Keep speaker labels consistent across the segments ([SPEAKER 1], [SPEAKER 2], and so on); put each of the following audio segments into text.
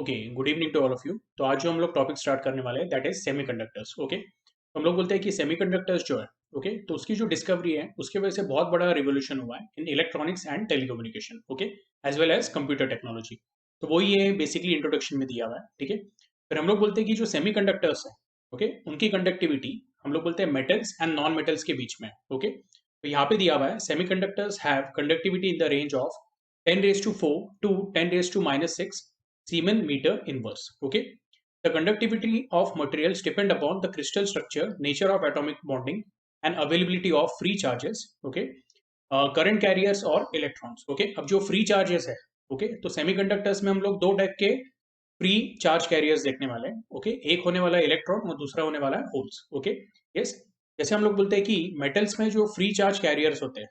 [SPEAKER 1] Okay, good evening to all of you. तो आज जो हम लोग टॉपिक स्टार्ट करने वाले हैं दैट इज सेमीकंडक्टर्स। ओके, तो हम लोग बोलते हैं कि सेमीकंडक्टर्स जो है, ओके, तो उसकी जो डिस्कवरी है उसके वजह से बहुत बड़ा रिवोल्यूशन हुआ है in electronics and telecommunication. Okay, as well as computer technology. तो वही ये बेसिकली इंट्रोडक्शन में दिया हुआ है। ठीक है, फिर हम लोग बोलते हैं कि जो सेमीकंडक्टर्स है, ओके, उनकी कंडक्टिविटी हम लोग बोलते हैं मेटल्स एंड नॉन मेटल्स के बीच में। ओके, तो यहाँ पे दिया हुआ है semiconductors have conductivity in the range of 10⁻⁴ to 10⁻⁻⁶ Siemens meter inverse. Okay, the conductivity of materials depend upon the crystal structure, nature of atomic bonding, and availability of free charges. Okay, current carriers और electrons. Okay, अब जो free charges है, okay, तो semiconductors में हम लोग दो type के फ्री चार्ज कैरियर्स देखने वाले हैं। ओके, एक होने वाला है इलेक्ट्रॉन और दूसरा होने वाला है होल्स। ओके, यस, जैसे हम लोग बोलते हैं कि मेटल्स में जो फ्री चार्ज कैरियर्स होते हैं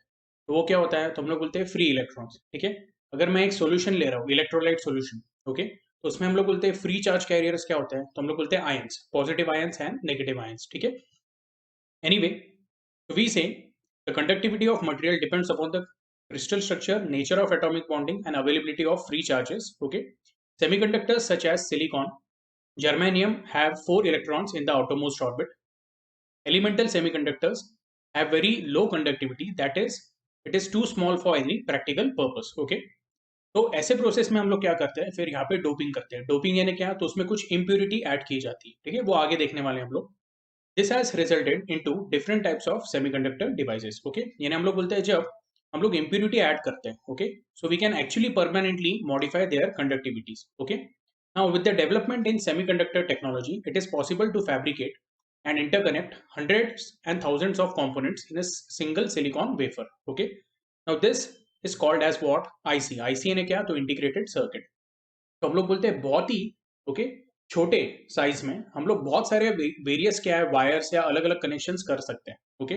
[SPEAKER 1] तो वो क्या होता है, तो हम लोग बोलते हैं फ्री इलेक्ट्रॉन्स। ठीक है, अगर मैं एक सोल्यूशन ले रहा हूँ, इलेक्ट्रोलाइट सोल्यूशन, ओके, तो उसमें हम लोग बोलते हैं फ्री चार्ज कैरियर्स क्या होते हैं, तो हम लोग बोलते हैं ions, positive ions and negative ions. ठीक है, anyway, we say the conductivity of material depends upon the crystal structure, nature of atomic bonding, and availability of free charges. Okay, semiconductors such as silicon, germanium have 4 electrons in the outermost orbit. Elemental semiconductors have very low conductivity, that is, it is too small for any practical purpose. Okay, तो ऐसे process में हम लोग क्या करते हैं, फिर यहाँ पे डोपिंग करते हैं। डोपिंग यानी क्या, तो उसमें कुछ इम्प्योरिटी ऐड की जाती है। ठीक है, वो आगे देखने वाले हैं हम लोग। This has resulted into different types of semiconductor devices. Okay, यानी हम लोग बोलते हैं जब हम लोग इम्प्योरिटी ऐड करते हैं, okay, so we can actually permanently modify their conductivities. Okay, now with the development in semiconductor technology it is possible to fabricate and interconnect hundreds and thousands of components in a single silicon wafer. Okay, now this is called as what, IC। IC ने क्या, तो integrated circuit. तो हम लोग बोलते हैं बहुत ही, okay, छोटे साइज में हम लोग बहुत सारे वेरियस क्या है वायर्स या अलग अलग कनेक्शंस कर सकते हैं। ओके,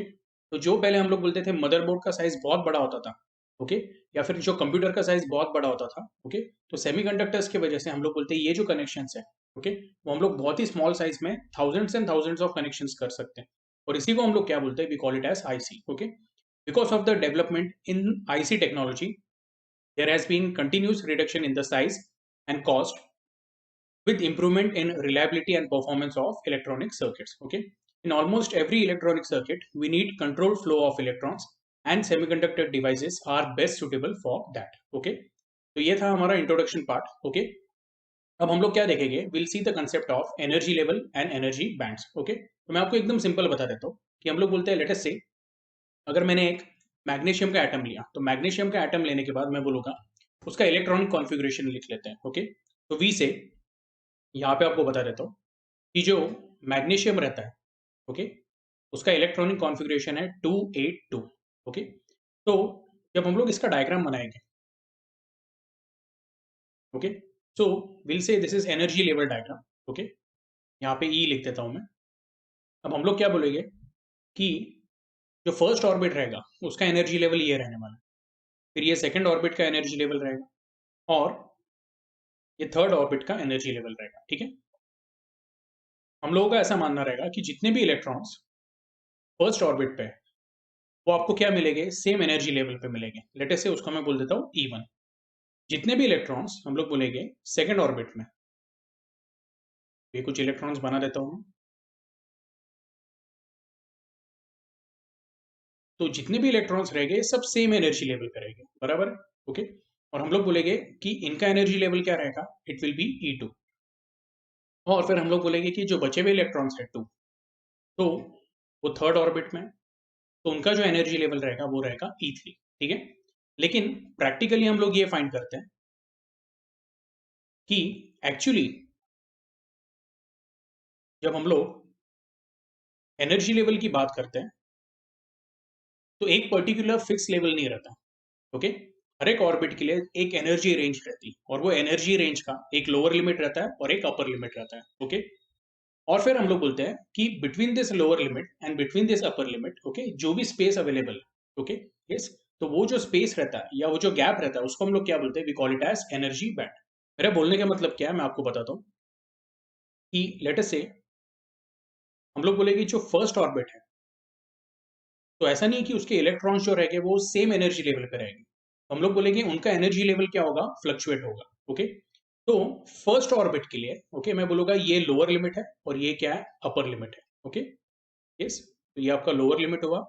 [SPEAKER 1] तो जो पहले हम लोग बोलते थे मदरबोर्ड का साइज बहुत बड़ा होता था, ओके, या फिर जो कंप्यूटर का साइज बहुत बड़ा होता था, ओके, तो सेमीकंडक्टर्स की वजह से हम लोग बोलते हैं ये जो कनेक्शंस है, ओके, वो हम लोग बहुत ही स्मॉल साइज में thousands and thousands of connections कर सकते हैं। और इसी को हम लोग क्या बोलते हैं, we call it as IC. Okay, because of the development in IC technology there has been continuous reduction in the size and cost with improvement in reliability and performance of electronic circuits. Okay, in almost every electronic circuit we need controlled flow of electrons and semiconductor devices are best suitable for that. Okay, तो ये था हमारा introduction part. Okay, अब हम लोग क्या देखेंगे, will see the concept of energy level and energy bands. Okay, तो मैं आपको एकदम सिंपल बता देता हूँ कि हम लोग बोलते हैं लेट अस से, अगर मैंने एक मैग्नीशियम का एटम लिया तो मैग्नीशियम का एटम लेने के बाद मैं बोलूंगा उसका इलेक्ट्रॉनिक कॉन्फ़िगरेशन लिख लेते हैं। ओके, तो वी से यहाँ पे आपको बता देता हूँ कि जो मैग्नीशियम रहता है, ओके, उसका इलेक्ट्रॉनिक कॉन्फ़िगरेशन है 282। ओके, तो जब हम लोग इसका डायग्राम बनाएंगे, okay, so will say this is energy level diagram. Okay, यहाँ पे ई लिख देता हूँ मैं। अब हम लोग क्या बोलेंगे कि जो फर्स्ट ऑर्बिट रहेगा उसका एनर्जी लेवल ये रहने वाला है, फिर ये सेकंड ऑर्बिट का एनर्जी लेवल रहेगा और ये थर्ड ऑर्बिट का एनर्जी लेवल रहेगा। ठीक है, हम लोगों का ऐसा मानना रहेगा कि जितने भी इलेक्ट्रॉन्स फर्स्ट ऑर्बिट पे है, वो आपको क्या मिलेंगे, सेम एनर्जी लेवल पे मिलेंगे। लेट अस से उसको मैं बोल देता हूँ E1। जितने भी इलेक्ट्रॉन्स हम लोग बोलेंगे सेकंड ऑर्बिट में, ये कुछ इलेक्ट्रॉन्स बना देता हूँ मैं। तो जितने भी इलेक्ट्रॉन्स रहेंगे सब सेम एनर्जी लेवल पे रहेंगे, बराबर है। ओके, और हम लोग बोलेंगे कि इनका एनर्जी लेवल क्या रहेगा, इट विल बी E2। और फिर हम लोग बोलेंगे कि जो बचे हुए इलेक्ट्रॉन्स है 2, तो वो थर्ड ऑर्बिट में, तो उनका जो एनर्जी लेवल रहेगा वो रहेगा E3। ठीक है, लेकिन प्रैक्टिकली हम लोग ये फाइंड करते हैं कि एक्चुअली जब हम लोग एनर्जी लेवल की बात करते हैं तो एक पर्टिकुलर फिक्स लेवल नहीं रहता। ओके, हर एक ऑर्बिट के लिए एक एनर्जी रेंज रहती है और वो एनर्जी रेंज का एक लोअर लिमिट रहता है और एक अपर लिमिट रहता है। ओके, और फिर हम लोग बोलते हैं कि between this lower limit and between this upper limit, okay, जो भी स्पेस अवेलेबल, ओके, यस, तो वो जो स्पेस रहता है या वो जो गैप रहता है उसको हम लोग क्या बोलते हैं, we call it as energy band. मेरा बोलने का मतलब क्या है मैं आपको बताता हूँ कि लेट अस से हम लोग बोलेंगे जो फर्स्ट ऑर्बिट है, तो ऐसा नहीं है कि उसके इलेक्ट्रॉन्स जो रहेंगे वो सेम एनर्जी लेवल पे रहेंगे। हम लोग बोलेंगे उनका एनर्जी लेवल क्या होगा, फ्लक्चुएट होगा। ओके, तो फर्स्ट ऑर्बिट के लिए ओके मैं बोलूंगा ये लोअर लिमिट है और ये क्या है, अपर लिमिट है। ओके यस, तो ये आपका लोअर लिमिट हुआ,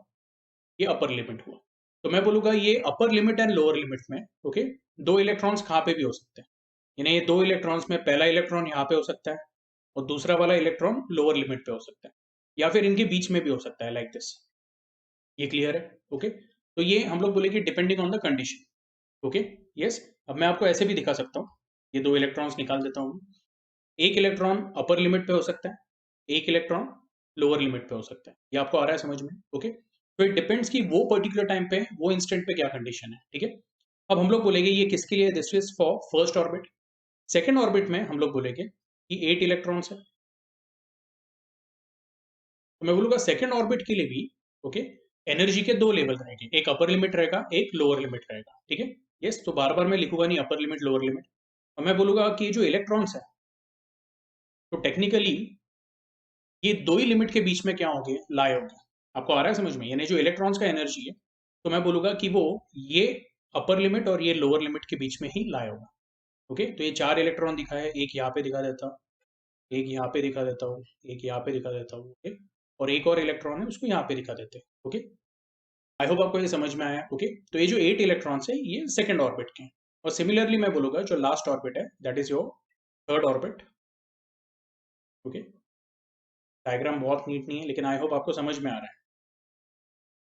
[SPEAKER 1] ये अपर लिमिट हुआ। तो मैं बोलूंगा ये upper limit and lower limit में ओके दो इलेक्ट्रॉन्स कहाँ पे भी हो सकते हैं, यानी ये दो इलेक्ट्रॉन्स में पहला इलेक्ट्रॉन यहाँ पे हो सकता है और दूसरा वाला इलेक्ट्रॉन लोअर लिमिट पे हो सकता है, या फिर इनके बीच में भी हो सकता है, लाइक दिस। ये क्लियर है? ओके, तो ये हम लोग बोलेंगे depending on the condition. Okay yes, अब मैं आपको ऐसे भी दिखा सकता हूँ, ये दो इलेक्ट्रॉन्स निकाल देता हूँ। एक इलेक्ट्रॉन अपर लिमिट पे हो सकता है, एक इलेक्ट्रॉन लोअर लिमिट पे हो सकता है। ये आपको आ रहा है समझ में? ओके, तो इट डिपेंड्स कि वो पर्टिकुलर टाइम पे वो इंस्टेंट पे क्या कंडीशन है। ठीक है, अब हम लोग बोलेंगे ये किसके लिए, this is for first orbit. Second orbit में हम लोग बोलेंगे कि 8 इलेक्ट्रॉन्स है, तो मैं बोलूंगा सेकेंड ऑर्बिट के लिए भी ओके एनर्जी के दो लेवल रहेंगे, एक अपर लिमिट रहेगा, एक लोअर लिमिट रहेगा। ठीक है यस, तो बार बार मैं लिखूंगा नहीं अपर लिमिट लोअर लिमिट। और मैं बोलूंगा कि जो इलेक्ट्रॉन्स है तो टेक्निकली ये दो ही लिमिट के बीच में क्या होंगे, लाई होंगे। आपको आ रहा है समझ में? यानी जो इलेक्ट्रॉन्स का एनर्जी है तो मैं बोलूंगा कि वो ये अपर लिमिट और ये लोअर लिमिट के बीच में ही लाई होगा। ओके, तो ये चार इलेक्ट्रॉन दिखा है, एक यहाँ पे दिखा देता हूँ, एक यहाँ पे दिखा देता हूँ, एक यहाँ पे दिखा देता हूँ। ओके, और एक और इलेक्ट्रॉन है उसको यहाँ पे दिखा देते हैं। ओके, आई होप आपको ये समझ में आया। ओके, तो ये जो 8 इलेक्ट्रॉन्स है ये सेकंड ऑर्बिट के हैं। और सिमिलरली मैं बोलूंगा जो लास्ट ऑर्बिट है that is your third orbit. Okay, diagram बहुत नीट नहीं है लेकिन आई होप आपको समझ में आ रहा है।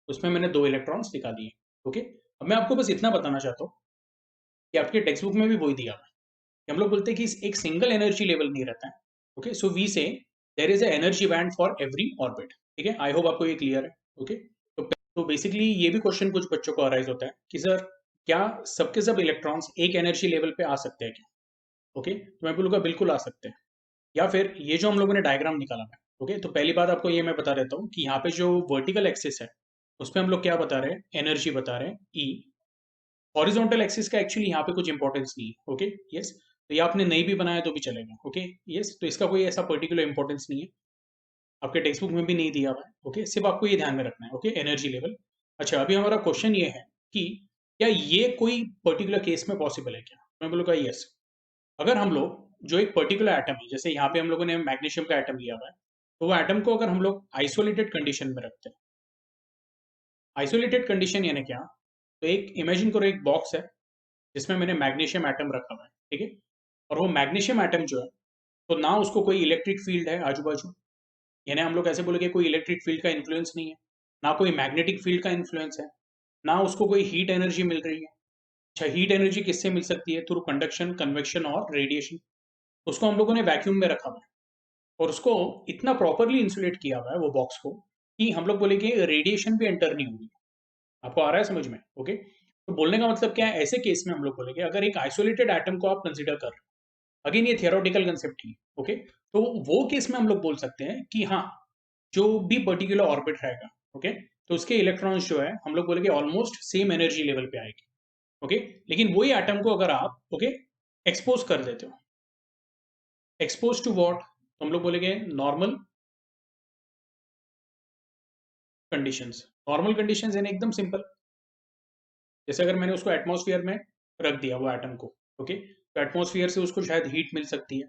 [SPEAKER 1] उसमें मैंने दो इलेक्ट्रॉन्स दिखा दिए। ओके, अब मैं आपको बस इतना बताना चाहता हूँ कि आपके टेक्स्ट बुक में भी वही दिया हुआ है कि हम लोग बोलते हैं कि एक सिंगल एनर्जी लेवल नहीं रहता है। Okay, so we say there is a energy band for every orbit. ठीक है, आई होप आपको ये क्लियर है। ओके, तो बेसिकली ये भी क्वेश्चन कुछ बच्चों को अराइज होता है कि सर क्या सबके सब इलेक्ट्रॉन्स एक एनर्जी लेवल पे आ सकते हैं क्या? ओके, तो मैं बोलूँगा बिल्कुल आ सकते हैं। या फिर ये जो हम लोगों ने डायग्राम निकाला है ओके, तो पहली बात आपको ये मैं बता देता हूँ कि यहाँ पे जो वर्टिकल एक्सिस है उस पर हम लोग क्या बता रहे हैं, एनर्जी बता रहे हैं ई। हॉरिजॉन्टल एक्सिस का एक्चुअली यहाँ पे कुछ इंपॉर्टेंस नहीं है। ओके यस, तो ये आपने नहीं भी बनाया तो भी चलेगा। ओके यस, तो इसका कोई ऐसा पर्टिकुलर इंपॉर्टेंस नहीं है, आपके टेक्स्ट बुक में भी नहीं दिया हुआ है। ओके, सिर्फ आपको ये ध्यान में रखना है। Okay, energy level. अच्छा, अभी हमारा क्वेश्चन ये है कि क्या ये कोई पर्टिकुलर केस में पॉसिबल है क्या? मैं बोलूँगा यस। अगर हम लोग जो एक पर्टिकुलर एटम है, जैसे यहाँ पे हम लोगों ने मैग्नीशियम का एटम लिया हुआ है, तो वो एटम को अगर हम लोग आइसोलेटेड कंडीशन में रखते हैं, आइसोलेटेड कंडीशन यानी क्या, तो एक इमेजिन करो एक बॉक्स है जिसमें मैंने मैग्नीशियम एटम रखा हुआ है। ठीक है, और वो मैग्नीशियम एटम जो है तो ना उसको कोई इलेक्ट्रिक फील्ड है आजू बाजू, यानी हम लोग ऐसे बोलेंगे कोई इलेक्ट्रिक फील्ड का इन्फ्लुएंस नहीं है, ना कोई मैग्नेटिक फील्ड का इन्फ्लुएंस है, ना उसको कोई हीट एनर्जी मिल रही है। अच्छा, हीट एनर्जी किससे मिल सकती है? थ्रू कंडक्शन, कन्वेक्शन और रेडिएशन। उसको हम लोगों ने वैक्यूम में रखा हुआ है और उसको इतना प्रॉपरली इंसुलेट किया हुआ है वो बॉक्स को कि हम लोग बोलेंगे रेडिएशन भी एंटर नहीं होगी। आपको आ रहा है समझ में? ओके, तो बोलने का मतलब क्या है, ऐसे केस में हम लोग बोलेंगे अगर एक आइसोलेटेड एटम को आप कंसिडर कर रहे हो, अगेन ये थियोरेटिकल कंसेप्ट ही। ओके, तो वो केस में हम लोग बोल सकते हैं कि हाँ, जो भी पर्टिकुलर ऑर्बिट रहेगा ओके, तो उसके इलेक्ट्रॉन्स जो है हम लोग बोलेंगे ऑलमोस्ट सेम एनर्जी लेवल पे आएगी। ओके, लेकिन वही एटम को अगर आप ओके एक्सपोज कर देते हो, एक्सपोज टू व्हाट, तो हम लोग बोलेंगे नॉर्मल कंडीशंस। नॉर्मल कंडीशंस यानी एकदम सिंपल, जैसे अगर मैंने उसको एटमॉस्फेयर में रख दिया वो एटम को ओके, तो एटमॉस्फेयर से उसको शायद हीट मिल सकती है।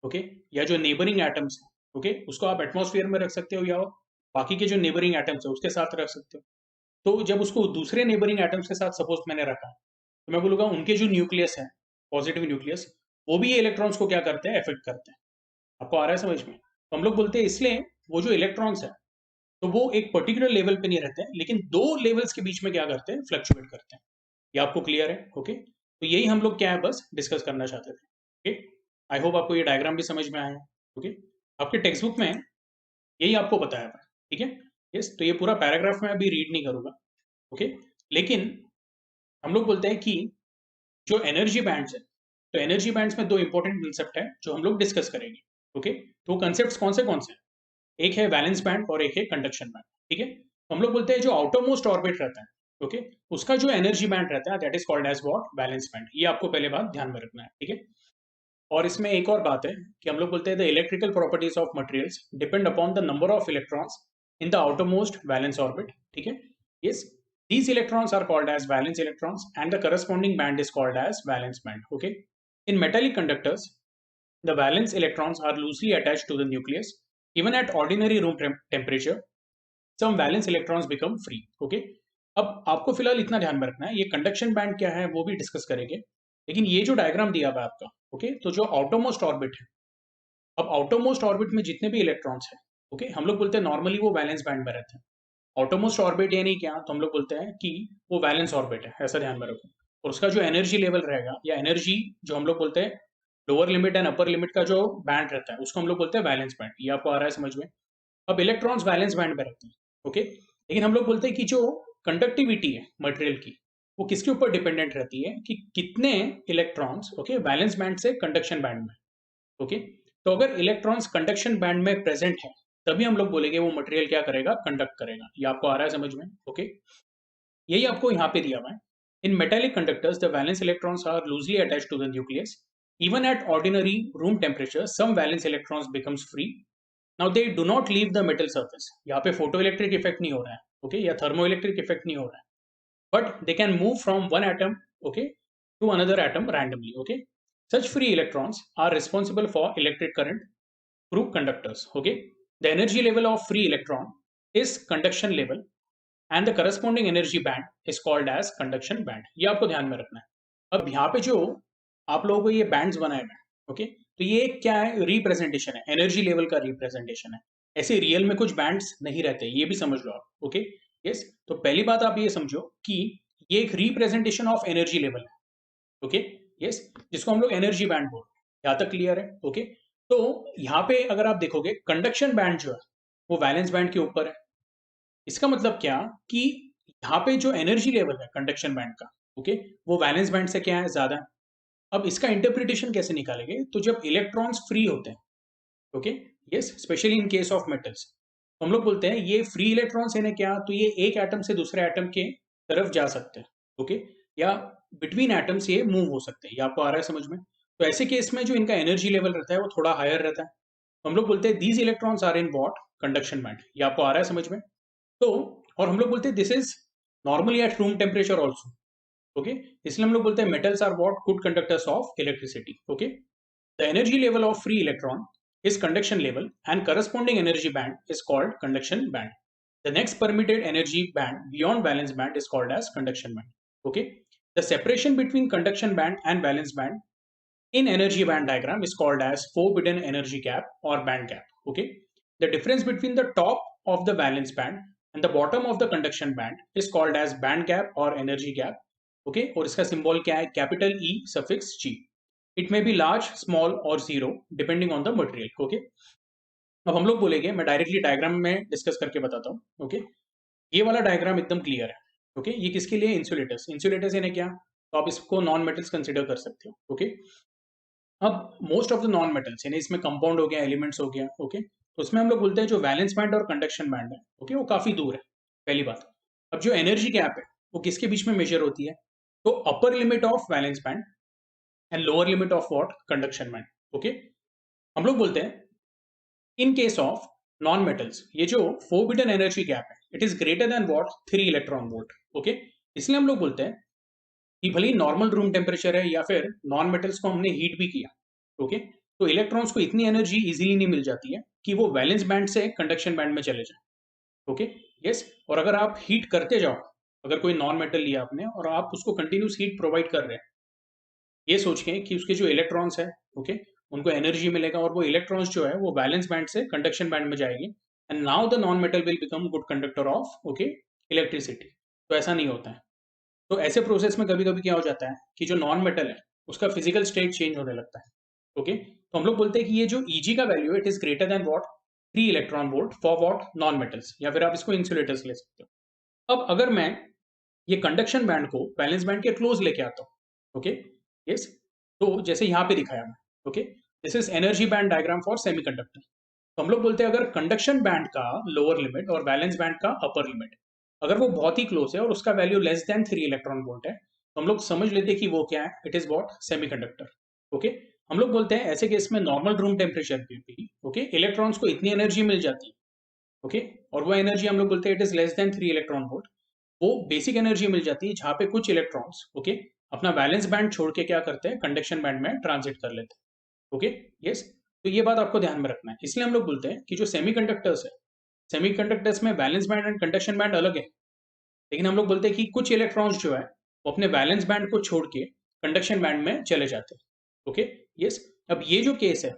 [SPEAKER 1] ओके, या जो नेबरिंग एटम्स है ओके उसको आप एटमॉस्फेयर में रख सकते हो या बाकी के जो नेबरिंग एटम्स है उसके साथ रख सकते हो। तो जब उसको दूसरे नेबरिंग एटम्स के साथ सपोज मैंने रखा, तो मैं बोलूँगा उनके जो न्यूक्लियस है, पॉजिटिव न्यूक्लियस, वो भी ये इलेक्ट्रॉन्स को क्या करते हैं, अफेक्ट करते हैं। आपको आ रहा है समझ में? तो हम लोग बोलते हैं इसलिए वो जो इलेक्ट्रॉन्स है तो वो एक पर्टिकुलर लेवल पे नहीं रहते हैं, लेकिन दो लेवल्स के बीच में क्या करते हैं, फ्लक्चुएट करते हैं। ये आपको क्लियर है? ओके, तो यही हम लोग क्या है बस डिस्कस करना चाहते थे। ओके, आई होप आपको ये डायग्राम भी समझ में आया। ओके, आपके टेक्स्ट बुक में यही आपको बताया था। ठीक है यस, तो ये पूरा पैराग्राफ मैं अभी रीड नहीं करूंगा। ओके, लेकिन हम लोग बोलते हैं कि जो एनर्जी बैंड्स है, तो एनर्जी बैंड्स में दो इंपॉर्टेंट कंसेप्ट है जो हम लोग डिस्कस करेंगे। ओके, तो कंसेप्ट कौन से हैं? एक है वैलेंस बैंड और एक है कंडक्शन बैंड। ठीक है, तो हम लोग बोलते हैं जो आउटर मोस्ट ऑर्बिट रहता है ओके, उसका जो एनर्जी बैंड रहता है that is called as what, valence band. ये आपको पहले बात ध्यान में रखना है। ठीक है, और इसमें एक और बात है कि हम लोग बोलते हैं the electrical properties of materials depend upon the number of electrons in the outer most valence orbit. ठीक है, yes, these electrons are called as valence electrons and the corresponding band is called as valence band. Okay, In metallic conductors, the valence electrons are loosely attached to the nucleus. Even at ordinary room temperature, some valence electrons become free. Okay, अब आपको फिलहाल इतना ध्यान में रखना है, ये conduction band क्या है वो भी डिस्कस करेंगे, लेकिन ये जो डायग्राम दिया हुआ है आपका, ओके, तो जो आउटरमोस्ट ऑर्बिट है, अब आउटरमोस्ट ऑर्बिट में जितने भी इलेक्ट्रॉन्स हैं, ओके, हम लोग बोलते हैं नॉर्मली वो वैलेंस बैंड में रहते हैं। आउटरमोस्ट ऑर्बिट यानी क्या, तो हम लोग बोलते हैं कि वो वैलेंस ऑर्बिट है, ऐसा ध्यान में रखो। और उसका जो एनर्जी लेवल रहेगा या एनर्जी जो हम लोग बोलते हैं lower limit and upper limit का जो बैंड रहता है उसको हम लोग बोलते हैं वैलेंस बैंड। ये आपको आ रहा है समझ में? अब इलेक्ट्रॉन्स वैलेंस बैंड में रहते हैं, ओके, लेकिन हम लोग बोलते हैं कि जो कंडक्टिविटी है मटेरियल की वो किसके ऊपर डिपेंडेंट रहती है, कि कितने इलेक्ट्रॉन्स, ओके, वैलेंस बैंड से कंडक्शन बैंड में, ओके। तो अगर इलेक्ट्रॉन्स कंडक्शन बैंड में प्रेजेंट है तभी हम लोग बोलेंगे वो मटेरियल क्या करेगा, कंडक्ट करेगा। ये आपको आ रहा है समझ में? ओके, यही आपको यहाँ पे दिया हुआ है। In metallic conductors the valence electrons are loosely attached to the nucleus. Even at ordinary room temperature some valence electrons becomes free. Now they do not leave the metal surface. यहाँ पे photo electric effect नहीं हो रहा है, okay, या thermo electric effect नहीं हो रहा है, but they can move from one atom, okay, to another atom randomly, okay. Such free electrons are responsible for electric current through conductors. Okay, the energy level of free electron is conduction level and the corresponding energy band is called as conduction band. ये आपको ध्यान में रखना है। अब यहाँ पे जो आप लोगों को ये बैंड्स बनाए हुए हैं, ओके, तो ये क्या है, रिप्रेजेंटेशन है, एनर्जी लेवल का रिप्रेजेंटेशन है। ऐसे रियल में कुछ बैंड्स नहीं रहते, ये भी समझ लो आप, ओके। यस, तो पहली बात आप ये समझो कि ये एक रिप्रेजेंटेशन ऑफ एनर्जी लेवल है, ओके, यस, जिसको हम लोग एनर्जी बैंड बोलते हैं। यहाँ तक क्लियर है? ओके, तो यहाँ पे अगर आप देखोगे कंडक्शन बैंड जो है वो वैलेंस बैंड के ऊपर है। इसका मतलब क्या कि यहाँ पे जो एनर्जी लेवल है कंडक्शन बैंड का, ओके, वो वैलेंस बैंड से क्या है, ज्यादा है। अब इसका इंटरप्रिटेशन कैसे निकालेंगे, तो जब इलेक्ट्रॉन्स फ्री होते हैं, okay, yes, specially in case of metals, तो हम लोग बोलते हैं ये फ्री इलेक्ट्रॉन्स है ना, क्या, तो ये एक एटम से दूसरे एटम के तरफ जा सकते हैं, ओके, या बिटवीन एटम्स ये मूव हो सकते हैं। ये आपको आ रहा है समझ में? तो ऐसे केस में जो इनका एनर्जी लेवल रहता है वो थोड़ा हायर रहता है, तो हम लोग बोलते हैं these electrons are in what, conduction band. ये आपको आ रहा है समझ में? तो और हम लोग बोलते हैं this is normally at room temperature also, okay, इसलिए हम लोग बोलते हैं metals are what, good conductors of electricity, okay. The energy level of free electron is conduction level and corresponding energy band is called conduction band. The next permitted energy band beyond valence band is called as conduction band. Okay. The separation between conduction band and valence band in energy band diagram is called as forbidden energy gap or band gap. Okay. The difference between the top of the valence band and the bottom of the conduction band is called as band gap or energy gap. Okay. और इसका symbol क्या है, capital E suffix G. It may be large, small और zero depending on the material, okay. अब हम लोग बोलेंगे, मैं डायरेक्टली डायग्राम में डिस्कस करके बताता हूँ, ओके। ये वाला डायग्राम एकदम क्लियर है, ओके। ये किसके लिए, इंसुलेटर्स। इंसुलेटर्स यानी क्या, तो आप इसको नॉन मेटल्स कंसिडर कर सकते हो, ओके। अब most of the non metals यानी इसमें कंपाउंड हो गया, एलिमेंट्स हो गया, ओके, तो उसमें हम लोग बोलते हैं जो वैलेंस बैंड और कंडक्शन बैंड है, ओके, वो काफी दूर है, पहली बात। अब जो एनर्जी गैप है वो किसके बीच में मेजर होती है, तो upper limit of valence band and lower limit of what, conduction band, okay. हम लोग बोलते हैं इन केस ऑफ नॉन मेटल्स ये जो फोरबिडन एनर्जी गैप है it is greater then what, 3 electron volt, okay. इसलिए हम लोग बोलते हैं कि भले ही नॉर्मल रूम टेम्परेचर है या फिर नॉन मेटल्स को हमने हीट भी किया, ओके, तो इलेक्ट्रॉन्स को इतनी एनर्जी इजीली नहीं मिल जाती है कि वो वैलेंस बैंड से कंडक्शन बैंड में चले जाए, ओके, यस। और अगर आप हीट करते जाओ, अगर कोई नॉन मेटल लिया आपने और आप उसको कंटिन्यूस हीट प्रोवाइड कर रहे हैं, ये सोच के कि उसके जो इलेक्ट्रॉन्स है, ओके, उनको एनर्जी मिलेगा और वो इलेक्ट्रॉन्स जो है वो वैलेंस बैंड से कंडक्शन बैंड में जाएगी and now the non metal will become good conductor of, okay, electricity. तो ऐसा नहीं होता है। तो ऐसे प्रोसेस में कभी कभी क्या हो जाता है कि जो नॉन मेटल है उसका फिजिकल स्टेट चेंज होने लगता है, ओके। तो हम लोग बोलते हैं कि ये जो Eg का वैल्यू है it is greater then what, 3 electron volt for what, non metals, या फिर आप इसको इंसुलेटर्स ले सकते हो। अब अगर मैं ये कंडक्शन बैंड को वैलेंस बैंड के क्लोज लेके आता हूँ, ओके, यस, तो जैसे यहाँ पे दिखाया मैं, okay, this is energy band diagram for semiconductor. तो हम लोग बोलते हैं अगर कंडक्शन बैंड का लोअर लिमिट और वैलेंस बैंड का अपर लिमिट अगर वो बहुत ही क्लोज है और उसका value less than 3 electron volt है, तो हम लोग समझ लेते हैं कि वो क्या है, it is what, semiconductor, okay. हम लोग बोलते हैं ऐसे केस में नॉर्मल रूम टेम्परेचर पे भी, ओके, इलेक्ट्रॉन्स को इतनी एनर्जी मिल जाती है, ओके, और वो एनर्जी हम लोग बोलते हैं it is less than 3 electron volt. वो बेसिक एनर्जी मिल जाती है जहां पे कुछ इलेक्ट्रॉन्स, ओके, अपना वैलेंस बैंड छोड़ के क्या करते हैं, कंडक्शन बैंड में ट्रांजिट कर लेते हैं। Okay, yes. तो ये बात आपको ध्यान में रखना है। इसलिए हम लोग बोलते हैं कि जो सेमीकंडक्टर्स है, सेमीकंडक्टर्स में valence band and conduction band अलग है, लेकिन हम लोग बोलते हैं कि कुछ इलेक्ट्रॉन्स जो है वो अपने वैलेंस बैंड को छोड़ के कंडक्शन बैंड में चले जाते हैं। Okay, yes. अब ये जो केस है,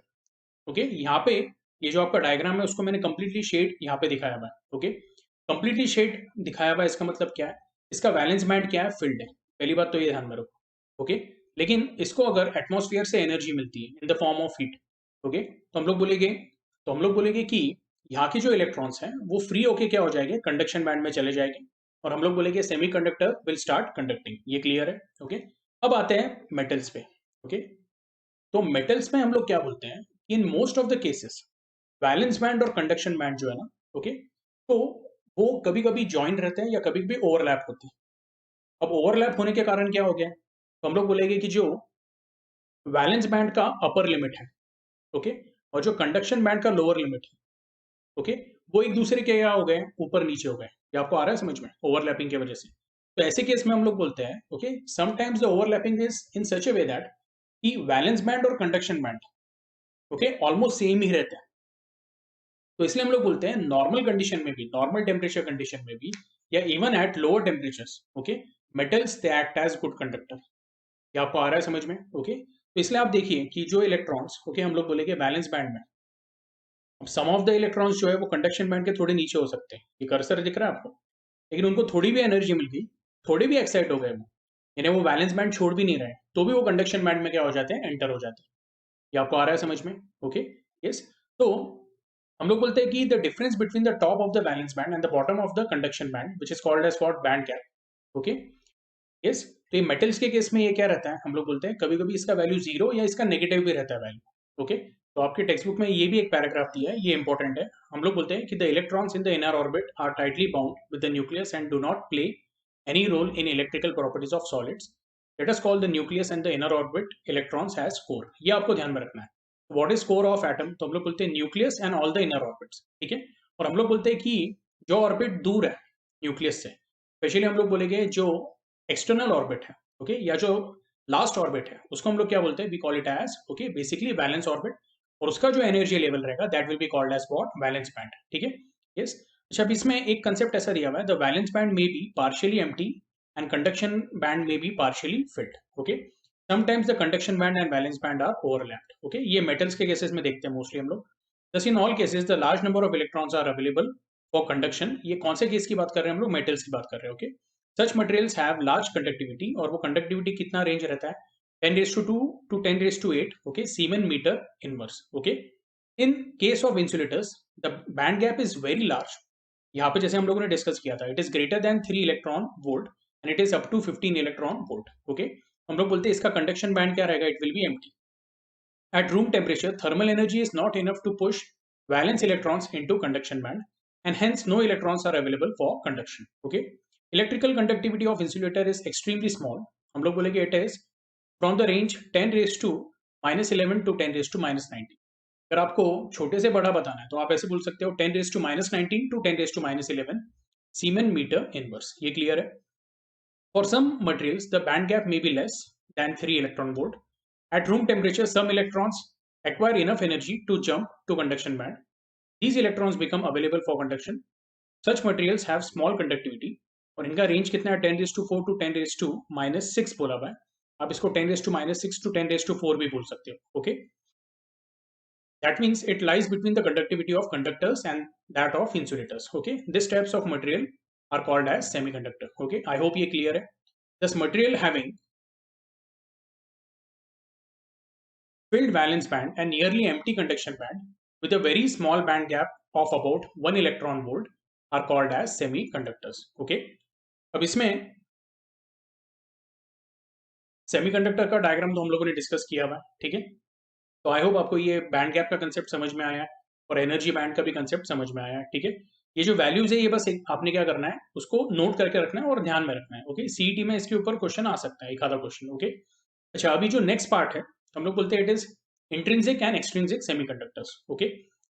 [SPEAKER 1] ओके, यहाँ पे ये जो आपका डायग्राम है उसको मैंने कंप्लीटली शेड यहाँ पे दिखाया हुआ है। ओके, कंप्लीटली शेड दिखाया हुआ है, इसका मतलब क्या है, इसका वैलेंस बैंड क्या है, फील्ड है। पहली बात तो ये ध्यान में रखो। ओके, लेकिन इसको अगर एटमॉस्फेयर से एनर्जी मिलती है in the form of heat, okay, तो हम लोग बोलेंगे कि यहाँ की जो इलेक्ट्रॉन्स हैं वो फ्री होके क्या हो जाएंगे, कंडक्शन बैंड में चले जाएंगे, और हम लोग बोलेंगे सेमीकंडक्टर विल स्टार्ट कंडक्टिंग। ये क्लियर है? ओके, अब आते हैं मेटल्स पे। ओके, तो मेटल्स में हम लोग क्या बोलते हैं, in most of the cases valence band और कंडक्शन बैंड जो है ना, ओके, तो वो कभी कभी ज्वाइन रहते हैं या कभी कभी ओवरलैप होते हैं। अब ओवरलैप होने के कारण क्या हो गया, तो हम लोग बोलेंगे कि जो वैलेंस बैंड का अपर लिमिट है, ओके, और जो कंडक्शन बैंड का लोअर लिमिट है, ओके, वो एक दूसरे के क्या हो गए, ऊपर नीचे हो गए। ये आपको आ रहा है समझ में, ओवरलैपिंग की वजह से। तो ऐसे केस में हम लोग बोलते हैं, okay, sometimes the overlapping is in such a way that कि वैलेंस बैंड और conduction band, okay, almost same ही रहते हैं। तो इसलिए हम लोग बोलते हैं नॉर्मल कंडीशन में भी, नॉर्मल टेम्परेचर कंडीशन में भी, या even at lower temperatures, okay, metals they act as good conductor. ये आपको आ रहा है समझ में? ओके, तो इसलिए आप देखिए कि जो इलेक्ट्रॉन्स, ओके, हम लोग बोलेंगे बैलेंस बैंड में, अब सम ऑफ द इलेक्ट्रॉन्स जो है वो कंडक्शन बैंड के थोड़े नीचे हो सकते हैं, ये कर्सर दिख रहा है आपको, लेकिन उनको थोड़ी भी एनर्जी मिल गई, थोड़े भी एक्साइट हो गए वो, यानी वो वैलेंस बैंड छोड़ भी नहीं रहे, तो भी वो कंडक्शन बैंड में क्या हो जाते हैं, एंटर हो जाते हैं। ये आपको आ रहा है समझ में? Okay, yes. तो हम लोग बोलते हैं कि the difference between the top of the valence band and the bottom of the conduction band which is called as for band gap. Okay, yes. तो ये मेटल्स के केस में ये क्या रहता है, हम लोग बोलते हैं कभी कभी इसका वैल्यू जीरो या इसका नेगेटिव भी रहता है वैल्यू। ओके, तो आपके टेक्स्ट बुक में ये भी एक पैराग्राफ दिया है, ये इंपॉर्टेंट है। हम लोग बोलते हैं कि the electrons in the inner orbit are tightly bound with the nucleus and do not play any role in electrical properties of solids. Let us call the nucleus and the inner orbit electrons as core. ये आपको ध्यान में रखना है। What is core of atom? तो हम लोग बोलते हैं nucleus and all the inner orbits, ठीक है। और हम लोग बोलते हैं कि जो ऑर्बिट दूर है न्यूक्लियस से, स्पेशली हम लोग बोलेंगे जो एक्सटर्नल ऑर्बिट है, ओके, या जो लास्ट ऑर्बिट है, उसको हम लोग क्या बोलते हैं, we call it as, okay, basically valence orbit, और उसका जो एनर्जी लेवल रहेगा that will be called as what, valence band, ठीक है, यस। अच्छा, अब इसमें एक कंसेप्ट ऐसा दिया हुआ है, the valence band may be partially empty and conduction band may be partially filled. Okay, sometimes the conduction band and valence band are overlapped. Okay, ये मेटल्स के केसेस में देखते हैं मोस्टली हम लोग। Thus in all cases the large number of electrons are available for conduction. ये कौन से केस की बात कर रहे हैं हम लोग, मेटल्स की बात कर रहे हैं। Okay, such materials have large conductivity, और वो कंडक्टिविटी कितना रेंज रहता है, 10⁻² to 10⁸ okay, siemens meter inverse. Okay, in case of insulators the band gap is very large. यहाँ पे जैसे हम लोगों ने डिस्कस किया था, it is greater than 3 electron volt and it is up to 15 electron volt. Okay, हम लोग बोलते हैं इसका कंडक्शन बैंड क्या रहेगा, it will be empty. At room temperature, thermal energy is not enough to push valence electrons into conduction band, and hence no electrons are available for conduction. Okay, electrical conductivity of insulator is extremely small. हम लोग बोलेंगे it is from the range 10⁻⁻11 to 10⁻⁻19. अगर आपको छोटे से बड़ा बताना है तो आप ऐसे बोल सकते हो 10⁻⁻19 to 10⁻⁻11 सीमेन मीटर इनवर्स। ये क्लियर है? For some materials, the band gap may be less than 3 electron volt. At room temperature, some electrons acquire enough energy to jump to conduction band. These electrons become available for conduction. Such materials have small conductivity, और इनका range कितना है, 10⁻4 to 10⁻⁻6 बोला हुआ है। आप इसको 10⁻⁻6 to 10⁻4 भी बोल सकते हो। Okay, that means it lies between the conductivity of conductors and that of insulators. Okay, these types of material are called as semiconductor. Okay, I hope ये clear है। This material having filled valence band and nearly empty conduction band with a very small band gap of about 1 electron volt are called as semiconductors. Okay, अब इसमें semiconductor का diagram तो हम लोगों ने discuss किया हुआ है, ठीक है। तो आई होप आपको ये बैंड गैप का कंसेप्ट समझ में आया है और एनर्जी बैंड का भी कंसेप्ट समझ में आया है, ठीक है। ये जो वैल्यूज है ये बस आपने क्या करना है, उसको नोट करके रखना है और ध्यान में रखना है। ओके, सीईटी में इसके ऊपर क्वेश्चन आ सकता है, एक आधा क्वेश्चन। ओके, अच्छा, अभी जो नेक्स्ट पार्ट है हम लोग बोलते हैं it is intrinsic and extrinsic semiconductors. Okay,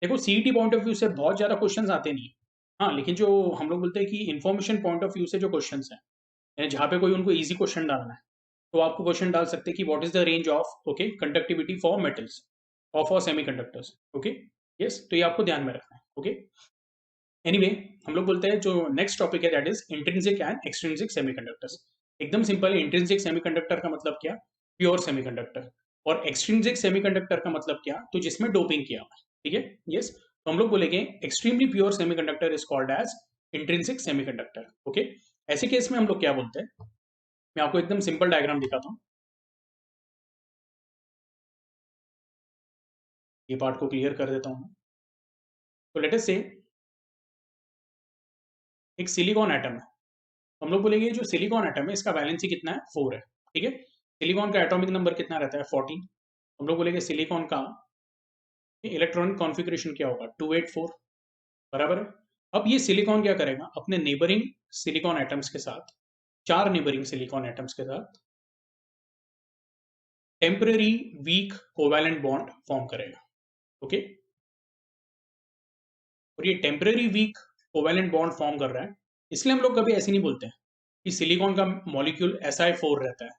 [SPEAKER 1] देखो सीईटी पॉइंट ऑफ व्यू से बहुत ज्यादा क्वेश्चंस आते नहीं, हाँ, लेकिन जो हम लोग बोलते हैं कि इन्फॉर्मेशन पॉइंट ऑफ व्यू से जो क्वेश्चंस है, जहाँ पे कोई उनको इजी क्वेश्चन डालना है, तो आपको क्वेश्चन डाल सकते हैं कि what is the range of okay conductivity for metals और फॉर सेमीकंडक्टर्स। ओके, यस, तो ये आपको ध्यान में रखना है। ओके, एनीवे, हम लोग बोलते हैं जो नेक्स्ट टॉपिक है that is intrinsic and extrinsic semiconductors. एकदम सिंपल है, इंट्रिंसिक सेमीकंडक्टर का मतलब क्या, प्योर सेमीकंडक्टर, और एक्सट्रिंसिक सेमीकंडक्टर का मतलब क्या, तो जिसमें डोपिंग किया हुआ है। ठीक है, यस, तो हम लोग बोलेंगे extremely pure semiconductor is called as intrinsic semiconductor. Okay, ऐसे केस में हम लोग क्या बोलते हैं, मैं आपको एकदम सिंपल डायग्राम दिखाता हूँ। ये पार्ट को क्लियर कर देता हूँ। तो लेट अस से एक सिलिकॉन एटम है। हम लोग बोलेंगे जो सिलिकॉन एटम है इसका वैलेंसी कितना है, 4 है। ठीक है, सिलिकॉन का एटॉमिक नंबर कितना रहता है, 14। हम लोग बोलेंगे सिलिकॉन का इलेक्ट्रॉनिक कॉन्फ़िगरेशन क्या होगा, 284, बराबर है। अब ये सिलिकॉन क्या करेगा, अपने नेबरिंग सिलिकॉन एटम्स के साथ, 4 नेबरिंग सिलिकॉन एटम्स के साथ temporary weak covalent bond form करेगा। ओके, और ये temporary weak covalent bond form कर रहा है, इसलिए हम लोग कभी ऐसे नहीं बोलते हैं कि सिलिकॉन का मॉलिक्यूल Si4 रहता है।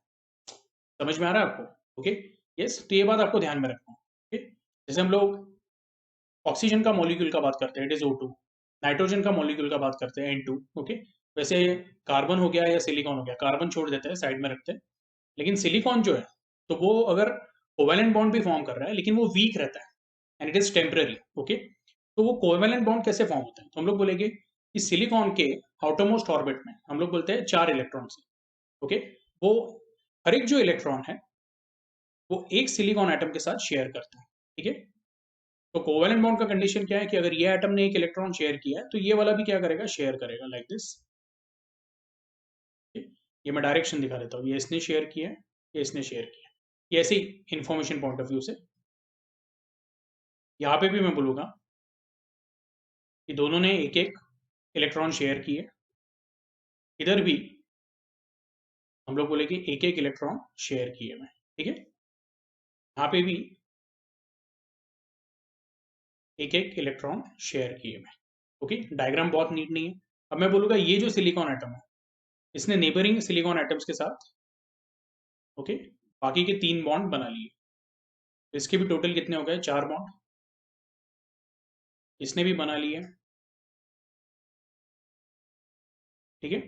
[SPEAKER 1] समझ में आ रहा है आपको? ओके, यस, तो ये बात आपको ध्यान में रखना है। ओके, जैसे हम लोग ऑक्सीजन का मॉलिक्यूल का बात करते हैं, इट इज O2, नाइट्रोजन का मॉलिक्यूल का बात करते हैं N2। ओके, वैसे कार्बन हो गया या सिलिकॉन हो गया, कार्बन छोड़ देते हैं, साइड में रखते हैं, लेकिन सिलिकॉन जो है, तो वो अगर कोवेलेंट बॉन्ड भी फॉर्म कर रहा है लेकिन वो वीक रहता है and it is temporary. Okay, तो वो कोवेलेंट बॉन्ड कैसे फॉर्म होता है, तो हम लोग बोलेंगे कि सिलिकॉन के आउटरमोस्ट ऑर्बिट में हम लोग बोलते हैं 4 इलेक्ट्रॉन्स। ओके, वो हर एक जो इलेक्ट्रॉन है वो एक सिलिकॉन एटम के साथ शेयर करता है। ठीक है, तो कोवेलेंट बॉन्ड का कंडीशन क्या है कि अगर ये एटम ने एक इलेक्ट्रॉन शेयर किया है तो ये वाला भी क्या करेगा, शेयर करेगा, लाइक दिस। ये मैं डायरेक्शन दिखा देता हूँ, ये इसने शेयर किया है, ये इसने शेयर किया है। ये ऐसे ही इंफॉर्मेशन पॉइंट ऑफ व्यू से यहाँ पे भी मैं बोलूंगा कि दोनों ने एक एक इलेक्ट्रॉन शेयर किए, इधर भी हम लोग बोले कि एक एक इलेक्ट्रॉन शेयर किए मैं। ठीक है, यहाँ पे भी एक एक इलेक्ट्रॉन शेयर किए मैं। ओके, डायग्राम बहुत नीट नहीं है। अब मैं बोलूंगा ये जो सिलिकॉन एटम है इसने नेबरिंग सिलिकॉन एटम्स के साथ ओके बाकी के 3 बॉन्ड बना लिए, इसके भी टोटल कितने हो गए, 4 बॉन्ड, इसने भी बना लिए। ठीक है,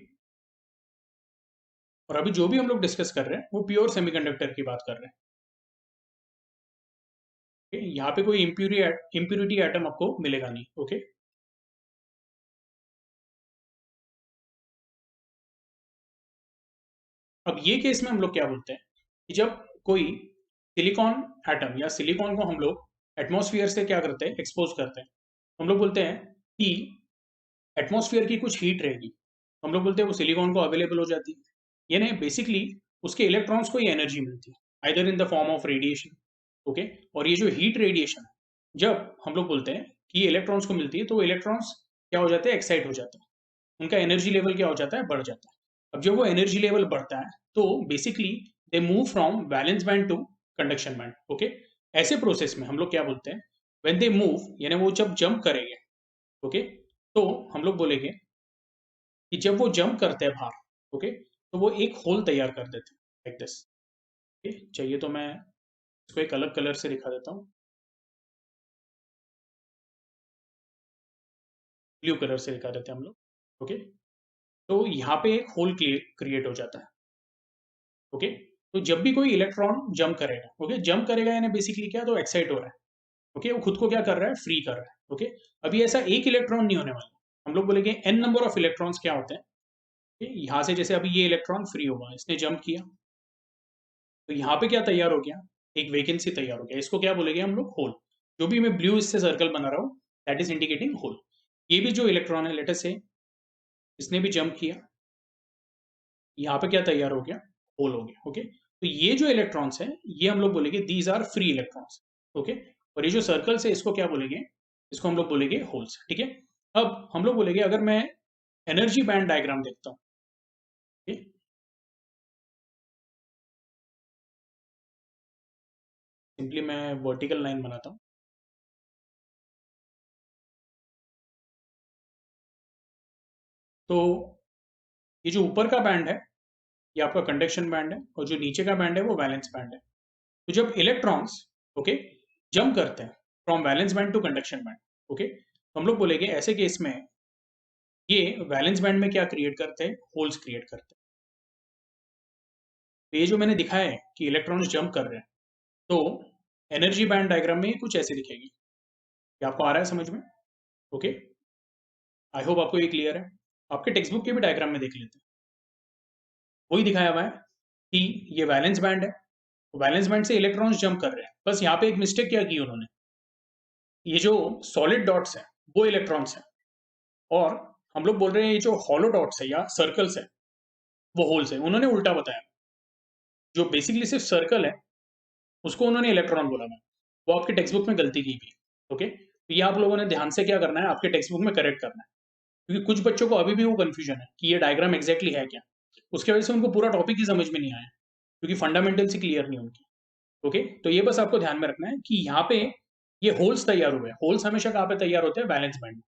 [SPEAKER 1] और अभी जो भी हम लोग डिस्कस कर रहे हैं वो प्योर सेमीकंडक्टर की बात कर रहे हैं। okay? यहाँ पे कोई इम्प्यूरिटी एटम आपको मिलेगा नहीं। ओके, अब ये केस में हम लोग क्या बोलते हैं कि जब कोई सिलिकॉन एटम या सिलिकॉन को हम लोग एटमॉस्फेयर से क्या करते हैं, एक्सपोज करते हैं, हम लोग बोलते हैं कि एटमॉस्फेयर की कुछ हीट रहेगी, हम लोग बोलते हैं वो सिलिकॉन को अवेलेबल हो जाती है, यानी बेसिकली उसके इलेक्ट्रॉन्स को ही एनर्जी मिलती है either in the form of radiation. Okay, और ये जो हीट रेडिएशन जब हम लोग बोलते हैं कि ये इलेक्ट्रॉन्स को मिलती है तो वो इलेक्ट्रॉन्स क्या हो जाते हैं, एक्साइट हो जाते हैं, उनका एनर्जी लेवल क्या हो जाता है, बढ़ जाता है। अब जब वो एनर्जी लेवल बढ़ता है तो basically they move from valence band to conduction band. Okay, ऐसे प्रोसेस में हम लोग क्या बोलते हैं, व्हेन दे मूव यानी वो जब जंप करेंगे, ओके, तो हम लोग बोलेंगे कि जब वो जंप करते हैं बाहर, ओके, तो वो एक होल तैयार कर देते हैं, लाइक दिस। चाहिए तो मैं इसको एक अलग कलर से दिखा देता हूँ, ब्लू कलर से दिखा देते हैं हम लोग। ओके, तो यहाँ पे एक होल क्रिएट हो जाता है। ओके, तो जब भी कोई इलेक्ट्रॉन जंप करेगा, ओके, जंप करेगा यानी बेसिकली क्या, तो एक्साइट हो रहा है। ओके, वो खुद को क्या कर रहा है, फ्री कर रहा है। ओके, अभी ऐसा एक इलेक्ट्रॉन नहीं होने वाला, हम लोग बोलेंगे एन नंबर ऑफ इलेक्ट्रॉन्स क्या होते हैं। यहाँ से जैसे अभी ये इलेक्ट्रॉन फ्री होगा, इसने जंप किया, तो यहाँ पे क्या तैयार हो गया, एक वैकेंसी तैयार हो गया, इसको क्या बोलेंगे हम लोग, होल। जो भी मैं ब्लू इससे सर्कल बना रहा हूँ दैट इज इंडिकेटिंग होल। ये भी जो इलेक्ट्रॉन है लेटर से इसने भी जंप किया, यहाँ पे क्या तैयार हो गया, होल हो गया। ओके, तो ये जो इलेक्ट्रॉन्स हैं ये हम लोग बोलेंगे these are free electrons. Okay, और ये जो सर्कल्स है इसको क्या बोलेंगे, इसको हम लोग बोलेंगे होल्स। ठीक है, अब हम लोग बोलेंगे अगर मैं एनर्जी बैंड डायग्राम देखता हूँ, सिंपली मैं वर्टिकल लाइन बनाता हूँ, तो ये जो ऊपर का बैंड है ये आपका कंडक्शन बैंड है, और जो नीचे का बैंड है वो वैलेंस बैंड है। तो जब इलेक्ट्रॉन्स, ओके, जंप करते हैं from valence band to conduction band, okay, तो हम लोग बोलेंगे ऐसे केस में ये वैलेंस बैंड में क्या क्रिएट करते हैं, होल्स क्रिएट करते हैं। तो ये जो मैंने दिखाया है कि इलेक्ट्रॉन्स जंप कर रहे हैं, तो एनर्जी बैंड डायग्राम में कुछ ऐसे दिखेगी। क्या आपको आ रहा है समझ में? ओके, आई होप आपको ये क्लियर है। आपके टेक्स्ट बुक के भी डायग्राम में देख लेते हैं, वही दिखाया हुआ है कि ये वैलेंस बैंड है, वैलेंस बैंड से इलेक्ट्रॉन्स जंप कर रहे हैं। बस यहाँ पे एक मिस्टेक क्या की उन्होंने, ये जो सॉलिड डॉट्स है वो इलेक्ट्रॉन्स है, और हम लोग बोल रहे हैं ये जो हॉलो डॉट्स है या सर्कल्स है वो होल्स है। उन्होंने उल्टा बताया, जो बेसिकली सिर्फ सर्कल है उसको उन्होंने इलेक्ट्रॉन बोला था। वो आपके टेक्स्ट बुक में गलती की भी, ओके, तो ये आप लोगों ने ध्यान से क्या करना है, आपके टेक्स्ट बुक में करेक्ट करना है, क्योंकि कुछ बच्चों को अभी भी वो कंफ्यूजन है कि ये डायग्राम एग्जैक्टली है क्या। उसकी वजह से उनको पूरा टॉपिक ही समझ में नहीं आया, क्योंकि फंडामेंटल से क्लियर नहीं उनकी। ओके, तो ये बस आपको ध्यान में रखना है कि यहाँ पे ये होल्स तैयार हुए हैं। होल्स हमेशा कहाँ पे तैयार होते हैं, वैलेंस बैंड में।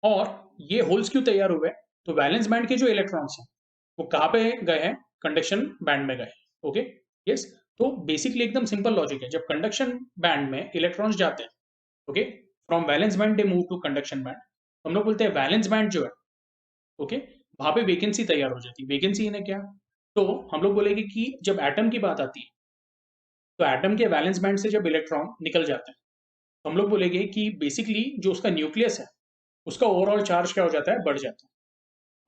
[SPEAKER 1] और ये होल्स क्यों तैयार हुए, तो वैलेंस बैंड के जो इलेक्ट्रॉन्स हैं वो कहाँ पे गए हैं, कंडक्शन बैंड में गए। ओके, यस, तो बेसिकली एकदम सिंपल लॉजिक है। जब कंडक्शन बैंड में इलेक्ट्रॉन्स जाते हैं, okay, from valence band they move to conduction band, हम लोग बोलते हैं वैलेंस बैंड जो है, ओके, वहां पे वैकेंसी तैयार हो जाती है। वैकेंसी इन्हें क्या, तो हम लोग बोलेंगे कि जब एटम की बात आती है, तो एटम के वैलेंस बैंड से जब इलेक्ट्रॉन निकल जाते हैं, तो हम लोग बोलेंगे कि बेसिकली जो उसका न्यूक्लियस है उसका ओवरऑल चार्ज क्या हो जाता है, बढ़ जाता है।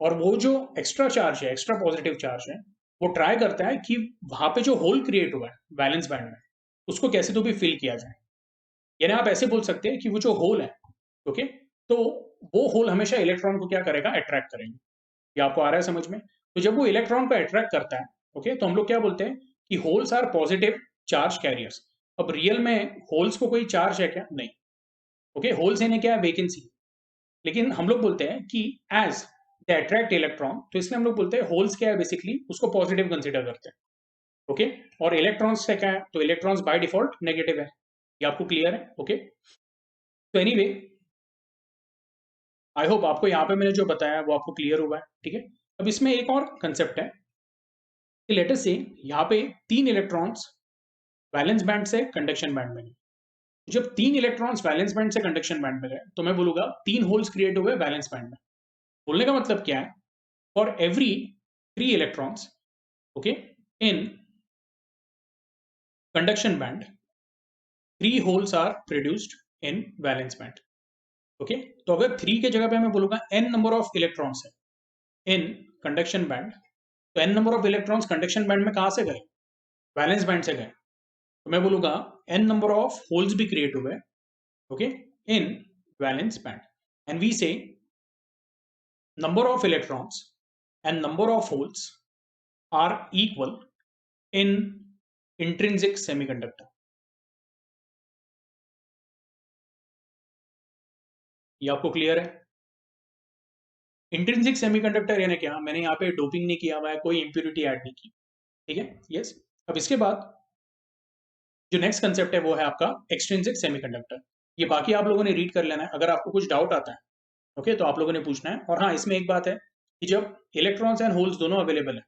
[SPEAKER 1] और वो जो एक्स्ट्रा चार्ज है, एक्स्ट्रा पॉजिटिव चार्ज है, वो ट्राई करता है कि वहां पे जो होल क्रिएट हुआ है वैलेंस बैंड में, उसको कैसे तो भी फिल किया जाए। यानी आप ऐसे बोल सकते हैं कि वो जो होल है, ओके, तो वो होल हमेशा इलेक्ट्रॉन को क्या करेगा, अट्रैक्ट करेंगे। ये आपको आ रहा है समझ में? तो जब वो इलेक्ट्रॉन को अट्रैक्ट करता है, ओके, तो हम लोग क्या बोलते हैं कि holes are positive charge carriers. अब रियल में होल्स को कोई चार्ज है क्या, नहीं। ओके, होल्स इन्हें क्या है, वैकेंसी। लेकिन हम लोग बोलते हैं कि एज दे अट्रैक्ट इलेक्ट्रॉन, तो इसलिए हम लोग बोलते हैं होल्स क्या है, बेसिकली उसको पॉजिटिव कंसिडर करते हैं। ओके, और इलेक्ट्रॉन्स से क्या है, तो इलेक्ट्रॉन्स बाय डिफॉल्ट नेगेटिव है। ये आपको क्लियर है? ओके, तो एनीवे, आई होप आपको यहाँ पे मैंने जो बताया वो आपको क्लियर हुआ है। ठीक है, अब इसमें एक और कंसेप्ट है कि लेट अस से यहाँ पे तीन इलेक्ट्रॉन्स वैलेंस बैंड से कंडक्शन बैंड में गए। जब तीन इलेक्ट्रॉन्स वैलेंस बैंड से कंडक्शन बैंड में गए, तो मैं बोलूंगा तीन होल्स क्रिएट हुए वैलेंस बैंड में। बोलने का मतलब क्या है, for every three electrons, okay, in conduction band, three holes are produced in valence band. Okay, तो अगर थ्री के जगह पे मैं बोलूंगा एन नंबर ऑफ इलेक्ट्रॉन्स है इन कंडक्शन बैंड, तो N number of electrons conduction band में कहां से गए, वैलेंस बैंड से गए। तो मैं बोलूंगा एन नंबर ऑफ होल्स भी क्रिएट हुए, okay, in valence band, and we say number of electrons and number of holes are equal in intrinsic semiconductor। ये आपको क्लियर है? इंट्रिंसिक सेमीकंडक्टर यानी क्या, मैंने यहाँ पे डोपिंग नहीं किया हुआ है, कोई इंप्योरिटी ऐड नहीं की। ठीक है, यस। अब इसके बाद जो नेक्स्ट कंसेप्ट है वो है आपका एक्सट्रिंसिक सेमीकंडक्टर। ये बाकी आप लोगों ने रीड कर लेना है, अगर आपको कुछ डाउट आता है, ओके, तो आप लोगों ने पूछना है। और हाँ, इसमें एक बात है कि जब इलेक्ट्रॉन्स एंड होल्स दोनों अवेलेबल है,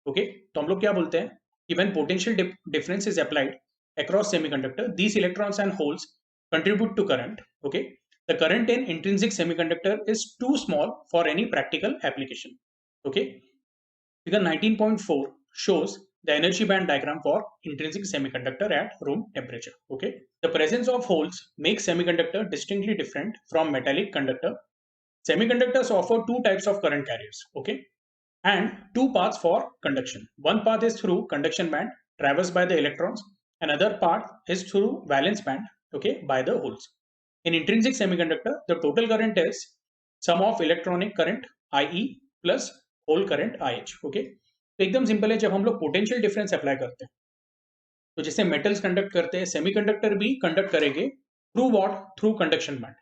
[SPEAKER 1] ओके, तो हम लोग क्या बोलते हैं कि when potential difference is applied across semiconductor, these electrons and holes contribute to current, okay, the current in intrinsic semiconductor is too small for any practical application, okay. Figure 19.4 shows the energy band diagram for intrinsic semiconductor at room temperature, okay. The presence of holes makes semiconductor distinctly different from metallic conductor. Semiconductors offer two types of current carriers, okay, and two paths for conduction. One path is through conduction band traversed by the electrons. Another part is through valence band, okay, by the holes. In intrinsic semiconductor, the total current is sum of electronic current IE plus hole current IH, okay. तो एकदम simple है, जब हम लोग potential difference apply करते हैं, तो जैसे मेटल्स कंडक्ट करते हैं, सेमीकंडक्टर भी कंडक्ट करेंगे through what, through conduction band.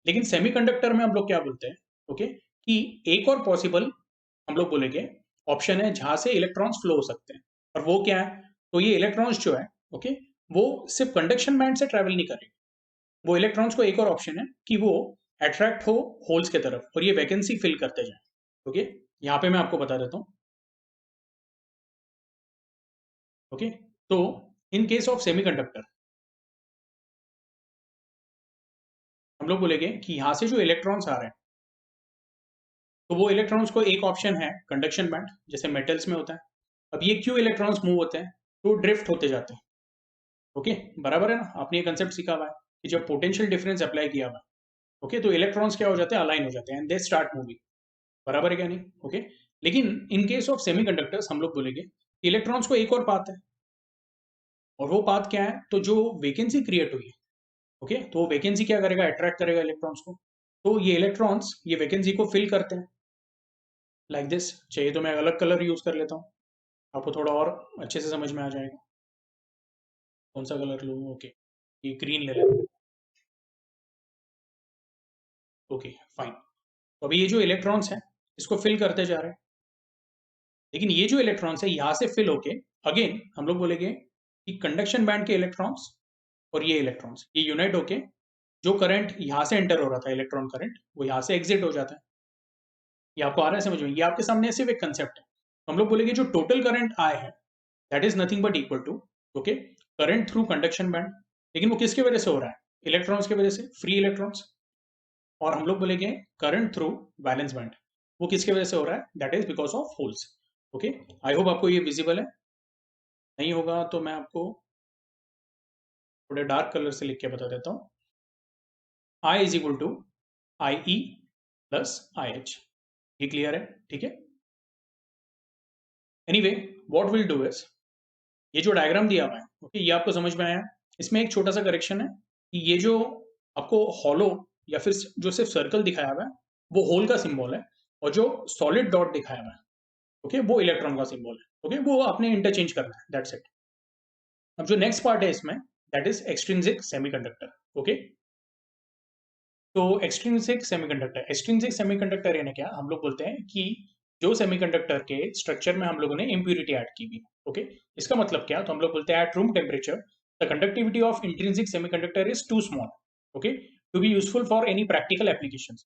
[SPEAKER 1] लेकिन सेमीकंडक्टर में हम लोग क्या बोलते हैं, ओके, कि एक और पॉसिबल हम लोग बोलेंगे ऑप्शन है जहां से इलेक्ट्रॉन्स फ्लो हो सकते हैं, और वो क्या है, तो ये इलेक्ट्रॉन्स जो है, ओके, वो सिर्फ कंडक्शन बैंड से ट्रेवल नहीं करेंगे। वो इलेक्ट्रॉन्स को एक और ऑप्शन है कि वो अट्रैक्ट हो होल्स के तरफ और ये वैकेंसी फिल करते जाए। ओके, यहाँ पे मैं आपको बता देता हूँ ओके। तो इन केस ऑफ सेमीकंडक्टर हम लोग बोलेंगे कि यहाँ से जो इलेक्ट्रॉन्स आ रहे हैं, तो वो इलेक्ट्रॉन्स को एक ऑप्शन है कंडक्शन बैंड, जैसे मेटल्स में होता है। अब ये क्यों इलेक्ट्रॉन्स मूव होते हैं, तो ड्रिफ्ट होते जाते हैं। ओके, बराबर है ना, आपने ये कंसेप्ट सीखा हुआ है कि जब पोटेंशियल डिफरेंस अप्लाई किया हुआ है, ओके, तो इलेक्ट्रॉन्स क्या हो जाते हैं, अलाइन हो जाते हैं एंड दे स्टार्ट मूविंग। बराबर है क्या नहीं? ओके। लेकिन इन केस ऑफ सेमीकंडक्टर्स हम लोग बोलेंगे इलेक्ट्रॉन्स को एक और पाथ है, और वो पाथ क्या है, तो जो वैकेंसी क्रिएट हुई है, ओके, तो वो वैकेंसी क्या करेगा, अट्रैक्ट करेगा इलेक्ट्रॉन्स को। तो ये इलेक्ट्रॉन्स ये वैकेंसी को फिल करते हैं लाइक दिस। चाहिए तो मैं अलग कलर यूज कर लेता हूँ, आपको थोड़ा और अच्छे से समझ में आ जाएगा। कौन सा कलर लूँ? ओके, ये ग्रीन ले लेते हैं। Okay, fine. तो अभी ये जो इलेक्ट्रॉन्स हैं इसको फिल करते जा रहे हैं, लेकिन ये जो इलेक्ट्रॉन्स है यहाँ से फिल होके अगेन हम लोग बोलेंगे कि कंडक्शन बैंड के इलेक्ट्रॉन्स और ये इलेक्ट्रॉन्स ये यूनाइट होके जो करंट यहाँ से एंटर हो रहा था, इलेक्ट्रॉन करंट, वो यहाँ से एग्जिट हो जाता है। ये आपको आ रहा है समझ में? ये आपके सामने सिर्फ एक कंसेप्ट है। हम लोग बोलेंगे जो टोटल करंट आए हैं that is nothing but equal to, okay, current through conduction band. लेकिन वो किसके वजह से हो रहा है? इलेक्ट्रॉन्स की वजह से, फ्री इलेक्ट्रॉन्स। और हम लोग बोलेंगे करंट थ्रू वैलेंस बैंड, वो किसके वजह से हो रहा है? That is because of holes. Okay, I hope आपको ये विजिबल है। नहीं होगा तो मैं आपको थोड़े डार्क कलर से लिख के बता देता हूँ। I is equal to I E plus I H. ये क्लियर है? ठीक है। Anyway, what will do is, ये जो डायग्राम दिया हुआ है, ओके, ये आपको समझ में आया। इसमें एक छोटा सा करेक्शन है कि ये जो आपको हॉलो या फिर जो सिर्फ सर्कल दिखाया हुआ है वो होल का सिंबल है, और जो सॉलिड डॉट दिखाया हुआ है, ओके, वो इलेक्ट्रॉन का सिंबल है। ओके, वो आपने इंटरचेंज करना है, दैट्स इट। अब जो नेक्स्ट पार्ट है इसमें that is extrinsic semiconductor. Okay, तो एक्सट्रिंसिक सेमीकंडक्टर यानी क्या, हम लोग बोलते हैं कि जो सेमीकंडक्टर के स्ट्रक्चर में हम लोगों ने इम्प्यूरिटी ऐड की हुई। ओके, इसका मतलब क्या, तो हम लोग बोलते हैं at room temperature the conductivity of intrinsic semiconductor is too small, okay, to be useful for any practical applications.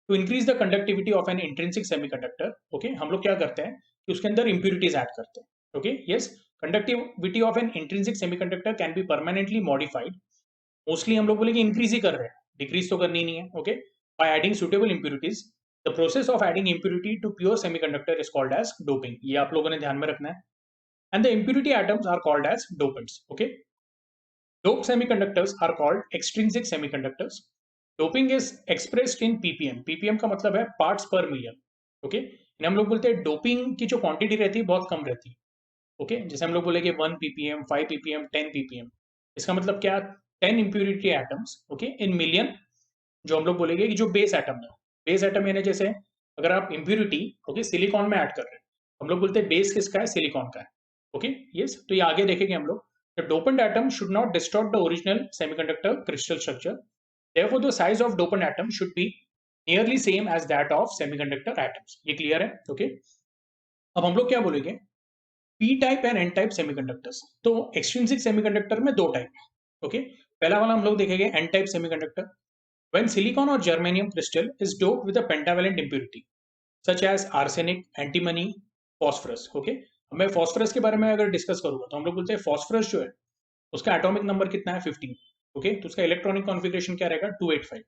[SPEAKER 1] To increase the conductivity of an intrinsic semiconductor, okay, हम लोग क्या करते हैं कि उसके अंदर इंप्यूरिटीज ऐड करते हैं। Okay, yes, conductivity of an intrinsic semiconductor can be permanently modified. Mostly हम लोग बोलेंगे इंक्रीज ही कर रहे हैं, डिक्रीज तो करनी नहीं है। Okay, by adding suitable impurities. The process of adding impurity to pure semiconductor is called as doping. ये आप लोगों ने ध्यान में रखना है। And the impurity atoms are called as dopants. Okay, doped semiconductors are called extrinsic semiconductors. Doping is expressed in ppm. ppm का मतलब है पार्ट्स पर मिलियन। ओके, हम लोग बोलते हैं डोपिंग की जो क्वांटिटी रहती है बहुत कम रहती है। ओके, जैसे हम लोग बोलेंगे 1 ppm, 5 ppm, 10 ppm। इसका मतलब क्या, 10 impurity atoms, okay, in million, जो हम लोग बोलेंगे कि जो बेस एटम है। बेस एटम यानी जैसे अगर आप इम्प्यूरिटी, ओके, सिलिकॉन में ऐड कर रहे हैं, हम लोग बोलते हैं बेस किसका है, सिलिकॉन का है। ओके, यस, तो ये आगे देखेंगे हम लोग। The dopant atom should not distort the original semiconductor crystal structure, therefore the size of dopant atom should be nearly same as that of semiconductor atoms. ये क्लियर है? ओके, अब हम लोग क्या बोलेंगे, P type and N type semiconductors. तो extrinsic semiconductor में दो टाइप है। ओके, पहला वाला हम लोग देखेंगे N type semiconductor. When silicon or germanium crystal is doped with a pentavalent impurity, such as arsenic, antimony, phosphorus, okay? अब मैं phosphorus के बारे में अगर डिस्कस करूंगा तो हम लोग बोलते हैं phosphorus जो है उसका एटॉमिक नंबर कितना है, 15। ओके, तो उसका इलेक्ट्रॉनिक कॉन्फ़िगरेशन क्या रहेगा, 285।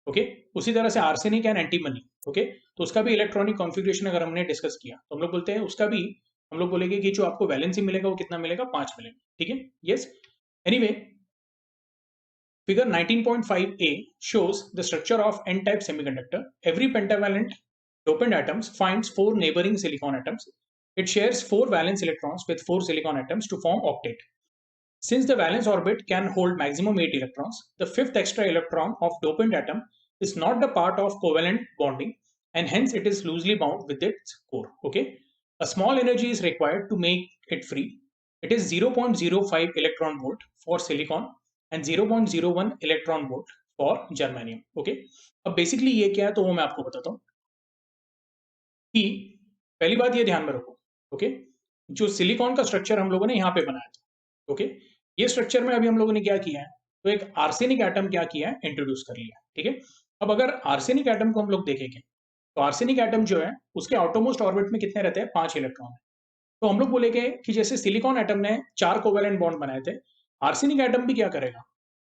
[SPEAKER 1] ओके, उसी तरह से आर्सेनिक एंड एंटीमनी, ओके, तो उसका भी इलेक्ट्रॉनिक कॉन्फ़िगरेशन अगर हमने डिस्कस किया तो हम लोग बोलते हैं उसका भी, हम लोग बोलेंगे कि जो आपको वैलेंसी मिलेगा वो कितना मिलेगा, 5 मिलेगा। ठीक है, yes. Anyway, Figure 19.5a shows the structure of n-type semiconductor. Every pentavalent dopant atoms finds 4 neighboring silicon atoms. It shares 4 valence electrons with 4 silicon atoms to form octet. Since the valence orbit can hold maximum 8 electrons, the fifth extra electron of dopant atom is not the part of covalent bonding, and hence it is loosely bound with its core. Okay, a small energy is required to make it free. It is 0.05 electron volt for silicon and 0.01 electron volt for germanium. Okay, अब basically ये क्या है तो वो मैं आपको बताता हूँ कि पहली बात ये ध्यान में रखो, ओके, जो सिलिकॉन का स्ट्रक्चर हम लोगों ने यहाँ पे बनाया था, ओके, ये स्ट्रक्चर में अभी हम लोगों ने क्या किया है, तो एक आर्सेनिक एटम क्या किया है, इंट्रोड्यूस कर लिया। ठीक है, अब अगर आर्सेनिक एटम को हम लोग देखेंगे तो आर्सेनिक एटम जो है उसके आउटरमोस्ट ऑर्बिट में कितने रहते हैं, 5 इलेक्ट्रॉन। तो हम लोग बोलेंगे कि जैसे सिलिकॉन एटम ने 4 कोवेलेंट बॉन्ड बनाए थे, आर्सेनिक एटम भी क्या करेगा?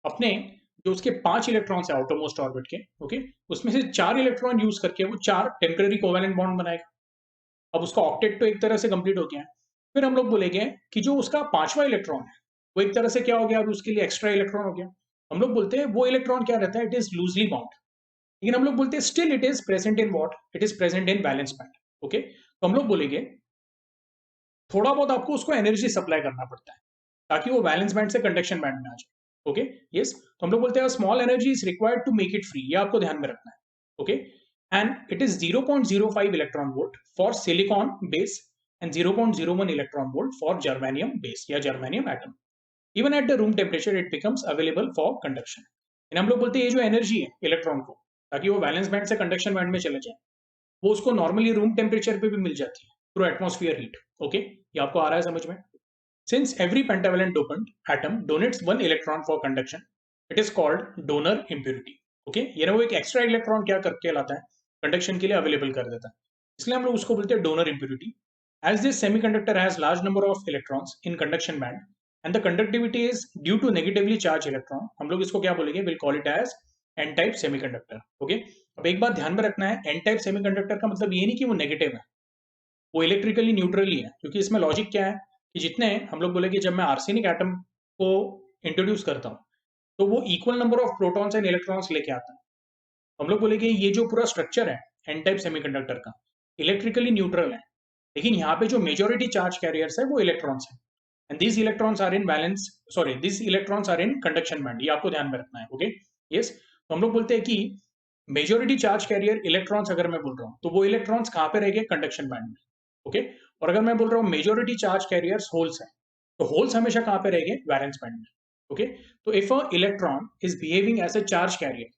[SPEAKER 1] अपने जो उसके 5 इलेक्ट्रॉन्स है आउटरमोस्ट ऑर्बिट के, ओके? उसमें से 4 इलेक्ट्रॉन यूज़ करके वो 4 टेम्परेरी कोवेलेंट बॉन्ड बनाएगा। अब उसका ऑक्टेट तो एक तरह से कंप्लीट हो गया है। फिर हम लोग बोलेंगे कि जो उसका 5वां इलेक्ट्रॉन है, वो एक तरह से क्या हो गया? अब उसके लिए एक्स्ट्रा इलेक्ट्रॉन हो गया। हम लोग बोलते हैं वो इलेक्ट्रॉन क्या रहता है? It is loosely bound. लेकिन हम लोग बोलते हैं still it is present in what? It is present in valence band, okay? तो हम लोग बोलेंगे थोड़ा बहुत आपको उसको एनर्जी सप्लाई करना पड़ता है ताकि वो वैलेंस बैंड से कंडक्शन बैंड में आ जाए, ओके? यस, तो हम लोग बोलते हैं small energy is required to make it free, ये आपको ध्यान में रखना है, okay? And it is 0.05 electron volt for silicon base and 0.01 electron volt for germanium base या germanium atom. Even at the room temperature it becomes available for conduction. हम लोग बोलते हैं ये जो एनर्जी है इलेक्ट्रॉन को, ताकि वो वैलेंस बैंड से कंडक्शन बैंड में चले जाए, वो उसको नॉर्मली रूम टेम्परेचर पे भी मिल जाती है थ्रू एटमॉस्फेयर हीट, ओके? ये आपको आ रहा है समझ में? Since every pentavalent dopant atom donates one electron for conduction, it is called donor impurity. Okay? ये ना वो एक एक्स्ट्रा इलेक्ट्रॉन क्या करके लाता है, कंडक्शन के लिए अवेलेबल कर देता है, इसलिए हम लोग उसको बोलते हैं donor impurity. As this semiconductor has large number of electrons in conduction band and the conductivity is due to negatively charged electron, हम लोग इसको क्या बोलेंगे? We'll call it as n type semiconductor. Okay? अब एक बात ध्यान में रखना है, n type semiconductor का मतलब ये नहीं कि वो नेगेटिव है, वो इलेक्ट्रिकली न्यूट्रल ही है, क्योंकि इसमें लॉजिक क्या है कि जितने हम लोग बोले कि जब मैं आर्सेनिक एटम को इंट्रोड्यूस करता हूँ तो वो equal number of protons and electrons लेके आता है। हम लोग बोले कि ये जो पूरा स्ट्रक्चर है एन टाइप सेमीकंडक्टर का, इलेक्ट्रिकली न्यूट्रल है, लेकिन यहाँ पे जो मेजोरिटी चार्ज कैरियर्स है वो इलेक्ट्रॉन्स है, and this electrons are in valence, sorry this electrons are in conduction band, ये आपको ध्यान में रखना है, ओके? यस, तो हम लोग बोलते हैं कि मेजोरिटी चार्ज कैरियर इलेक्ट्रॉन्स अगर मैं बोल रहा हूँ तो वो इलेक्ट्रॉन्स कहाँ पे रहेंगे? कंडक्शन बैंड में, ओके? और अगर मैं बोल रहा हूँ मेजोरिटी चार्ज कैरियर्स होल्स है, तो होल्स हमेशा कहाँ पे रहेंगे? वैलेंस बैंड में, ओके? तो if a electron is behaving as a charge carrier,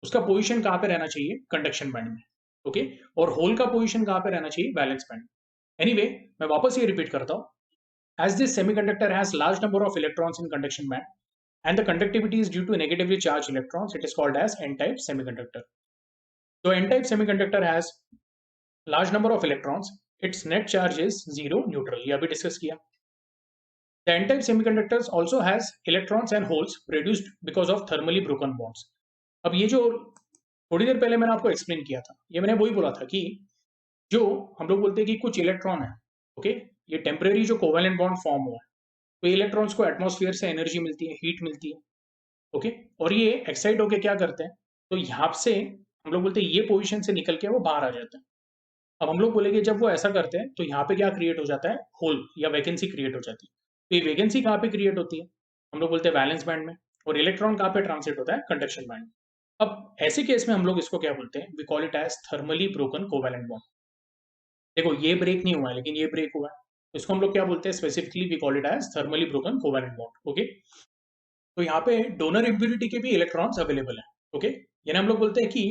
[SPEAKER 1] उसका पोजीशन कहाँ पे रहना चाहिए? कंडक्शन बैंड में, ओके? और होल का पोजीशन कहाँ पे रहना चाहिए? Valence band. एनीवे, मैं वापस ये रिपीट करता हूँ, as this semiconductor has large number of electrons in conduction band and the conductivity is due to negatively charged electrons, it is called as n-type semiconductor. So n-type semiconductor has large number of electrons, its net charge is zero neutral, ये अभी discuss किया। The n-type semiconductors also has electrons and holes produced because of thermally broken bonds. अब ये जो थोड़ी देर पहले मैंने आपको एक्सप्लेन किया था, ये मैंने वही बोला था कि जो हम लोग बोलते हैं कि कुछ इलेक्ट्रॉन है, ओके? ये टेम्परेरी जो कोवेलेंट बॉन्ड फॉर्म हुआ है, तो इलेक्ट्रॉन्स को एटमॉस्फेयर से एनर्जी मिलती है, हीट मिलती है, ओके? और ये एक्साइट होके क्या करते हैं? तो यहाँ से हम लोग बोलते हैं ये पोजीशन से निकल के वो बाहर आ जाते हैं। अब हम लोग बोलेंगे जब वो ऐसा करते हैं तो यहाँ पे क्या क्रिएट हो जाता है? होल या वैकेंसी क्रिएट हो जाती है। तो ये वैकेंसी कहाँ पे क्रिएट होती है? हम लोग बोलते हैं वैलेंस बैंड में, और इलेक्ट्रॉन कहाँ पे ट्रांसिट होता है? कंडक्शन बैंड में। अब ऐसे केस में हम लोग इसको क्या बोलते हैं? We call it as thermally broken covalent bond. देखो ये ब्रेक नहीं हुआ है, लेकिन ये ब्रेक हुआ है, तो इसको हम लोग क्या बोलते हैं? Specifically we call it as thermally broken covalent bond, okay? तो यहाँ पे डोनर इम्प्यूरिटी के भी इलेक्ट्रॉन्स अवेलेबल है, ओके? यानी हम लोग बोलते हैं कि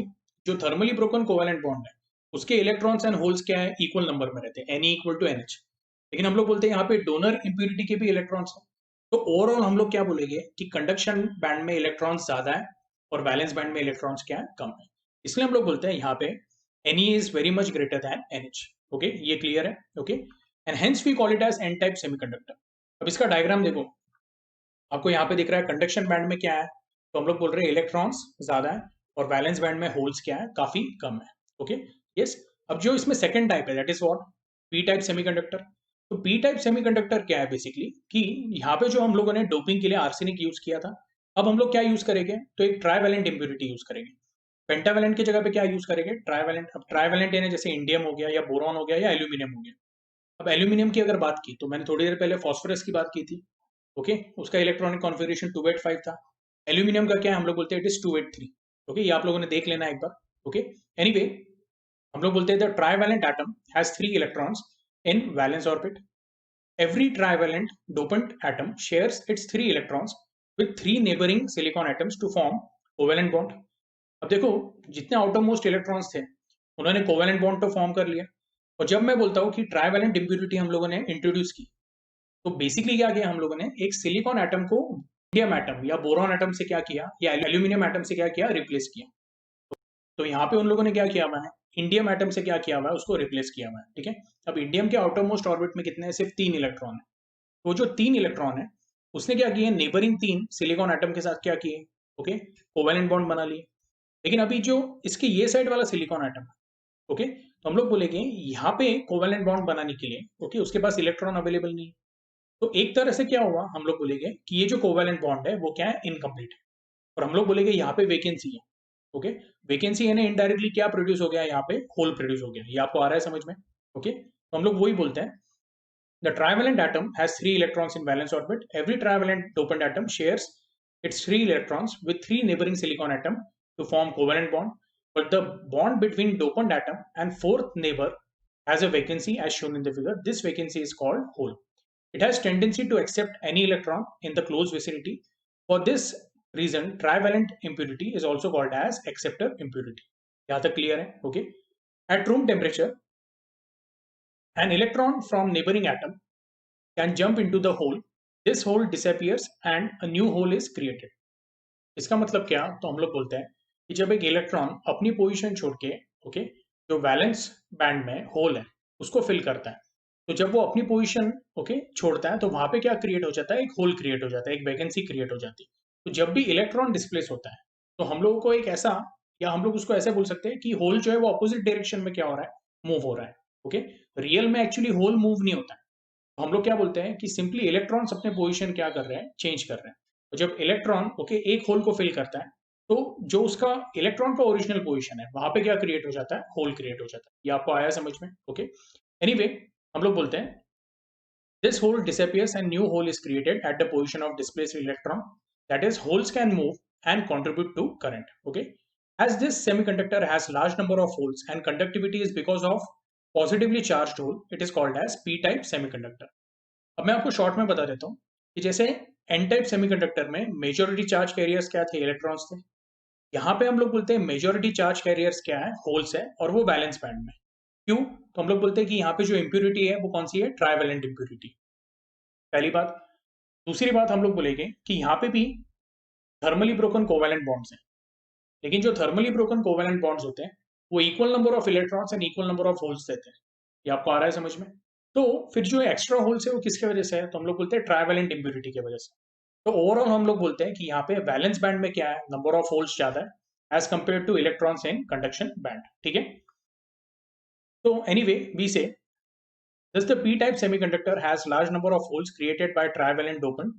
[SPEAKER 1] जो थर्मली ब्रोकन कोवैलेंट बॉन्ड है उसके इलेक्ट्रॉन्स एंड होल्स क्या है? इक्वल नंबर में रहते हैं, N equal to N H. लेकिन हम लोग बोलते हैं यहाँ पे डोनर इम्प्यूरिटी के भी इलेक्ट्रॉन्स हैं। तो ओवरऑल हम लोग क्या बोलेंगे कि कंडक्शन बैंड में इलेक्ट्रॉन्स ज्यादा है और वैलेंस बैंड में इलेक्ट्रॉन्स क्या है? कम है। इसलिए हम लोग बोलते हैं यहाँ पे Ne is very much greater than NH, okay? ये क्लियर है, okay? And hence we call it as N type semiconductor. अब इसका डायग्राम देखो, आपको यहाँ पे दिख रहा है कंडक्शन बैंड में क्या है? तो हम लोग बोल रहे हैं इलेक्ट्रॉन्स ज्यादा है और वैलेंस बैंड में होल्स क्या है? काफी कम है, ओके? यस। अब जो इसमें सेकंड टाइप है that is what? P type semiconductor. तो पी टाइप सेमीकंडक्टर क्या है बेसिकली कि यहाँ पे जो हम लोगों ने डोपिंग के लिए आर्सेनिक यूज किया था, अब हम लोग क्या यूज करेंगे? तो एक ट्राइवेलेंट इम्प्यूरिटी यूज करेंगे। पेंटावेलेंट की जगह पे क्या यूज करेंगे? ट्राइवेलेंट। अब ट्राइवेलेंट यानी जैसे इंडियम हो गया या बोरॉन हो गया या एल्यूमिनियम हो गया। अब एल्यूमिनियम की अगर बात की तो मैंने थोड़ी देर पहले फॉस्फोरस की बात की थी, ओके? उसका इलेक्ट्रॉनिक कॉन्फ़िगरेशन 285 था। एल्यूमिनियम का क्या है? हम लोग बोलते हैं इट इज 283, ओके? ये आप लोगों ने देख लेना एक बार, ओके? एनीवे, हम लोग बोलते हैं the trivalent atom has 3 electrons in valence orbit. Every trivalent dopant atom shares its 3 electrons with 3 neighboring silicon atoms to form covalent bond. अब देखो, जितने आउटर मोस्ट इलेक्ट्रॉन्स थे उन्होंने कोवेलेंट बॉन्ड तो फॉर्म कर लिया, और जब मैं बोलता हूँ कि ट्राइवेलेंट इम्प्यूरिटी हम लोगों ने इंट्रोड्यूस की, तो बेसिकली क्या किया हम लोगों ने? एक सिलिकॉन एटम को इंडियम एटम या बोरॉन एटम से क्या किया, या एल्यूमिनियम एटम से क्या किया? रिप्लेस किया। तो यहाँ पे उन लोगों ने क्या किया हुआ है, इंडियम एटम से क्या किया हुआ है, उसको रिप्लेस किया हुआ है, ठीक है। अब इंडियम के आउटर मोस्ट ऑर्बिट में कितने हैं, सिर्फ 3 इलेक्ट्रॉन है। तो जो 3 इलेक्ट्रॉन है उसने क्या किए, नेबरिंग 3 सिलिकॉन एटम के साथ क्या किए, ओके, कोवेलेंट बॉन्ड बना लिए। लेकिन अभी जो इसके ये साइड वाला सिलिकॉन एटम, ओके, तो हम लोग बोलेंगे यहाँ पे कोवेलेंट बॉन्ड बनाने के लिए, ओके, उसके पास इलेक्ट्रॉन अवेलेबल नहीं है। तो एक तरह से क्या हुआ, हम लोग बोलेंगे कि ये जो कोवेलेंट बॉन्ड है वो क्या है, इनकम्प्लीट है। और हम लोग बोलेंगे यहाँ पे वैकेंसी है, ओके। वैकेंसी यानी इनडायरेक्टली क्या प्रोड्यूस हो गया, यहाँ पे होल प्रोड्यूस हो गया। ये आपको आ रहा है समझ में, ओके। तो हम लोग वही बोलते हैं, the trivalent atom has 3 electrons in valence orbit. Every trivalent dopant atom shares its 3 electrons with 3 neighboring silicon atom to form covalent bond. But the bond between dopant atom and fourth neighbor has a vacancy as shown in the figure. This vacancy is called hole. It has tendency to accept any electron in the close vicinity. For this reason, trivalent impurity is also called as acceptor impurity. यहाँ तक clear है, okay? At room temperature, an electron from neighboring atom can jump into the hole. This hole disappears and a new hole is created. इसका मतलब क्या, तो हम लोग बोलते हैं कि जब एक इलेक्ट्रॉन अपनी पोजीशन छोड़ के, ओके, जो वैलेंस बैंड में होल है उसको फिल करता है, तो जब वो अपनी पोजीशन, ओके, छोड़ता है तो वहां पे क्या क्रिएट हो जाता है, एक होल क्रिएट हो जाता है, एक वैकेंसी क्रिएट हो जाती है। तो जब भी इलेक्ट्रॉन डिस्प्लेस होता है तो हम लोगों को एक ऐसा, या हम लोग उसको ऐसे बोल सकते हैं कि होल जो है वो अपोजिट डायरेक्शन में क्या हो रहा है, मूव हो रहा है, ओके। रियल में एक्चुअली होल मूव नहीं होता है। तो हम लोग क्या बोलते हैं कि सिंपली इलेक्ट्रॉन्स अपने पोजीशन क्या कर रहे हैं, चेंज कर रहे हैं। तो जब इलेक्ट्रॉन, ओके, एक होल को फिल करता है तो जो उसका इलेक्ट्रॉन का ओरिजिनल पोजीशन है वहां पे क्या क्रिएट हो जाता है, होल क्रिएट हो जाता है। ये आपको आया समझ में, ओके। एनीवे, हम लोग बोलते हैं this hole disappears and new hole is created at the position of displaced electron. That is, holes can move and contribute to current, okay. As this semiconductor has large number of holes and conductivity is because of positively charged hole, it is called as p type semiconductor. अब मैं आपको short में बता देता हूँ कि जैसे N type semiconductor में मेजॉरिटी चार्ज कैरियर्स क्या थे, इलेक्ट्रॉन्स थे। यहाँ पे हम लोग बोलते हैं मेजॉरिटी चार्ज कैरियर्स क्या है, होल्स है, और वो वैलेंस बैंड में। क्यों, तो हम लोग बोलते हैं कि यहाँ पे जो इम्प्यूरिटी है वो कौन सी है, ट्राइवेलेंट इम्प्यूरिटी, पहली बात। दूसरी बात हम लोग बोलेंगे कि यहाँ पे भी थर्मली ब्रोकन कोवेलेंट बॉन्ड्स हैं, लेकिन जो थर्मली ब्रोकन कोवेलेंट बॉन्ड्स होते हैं वो equal number of electrons and equal number of holes देते हैं। ये आपको आ रहा है समझ में। तो फिर जो एक्स्ट्रा होल्स है वो किसके वजह से है, तो हम लोग बोलते हैं ट्राइवेलेंट इम्प्यूरिटी की वजह से। तो ओवरऑल हम लोग बोलते हैं कि यहाँ पे वैलेंस बैंड में क्या है, नंबर ऑफ होल्स ज्यादा है as compare to electrons in conduction band, ठीक है। तो anyway, we say thus the p-type semiconductor has large number of holes created by trivalent dopant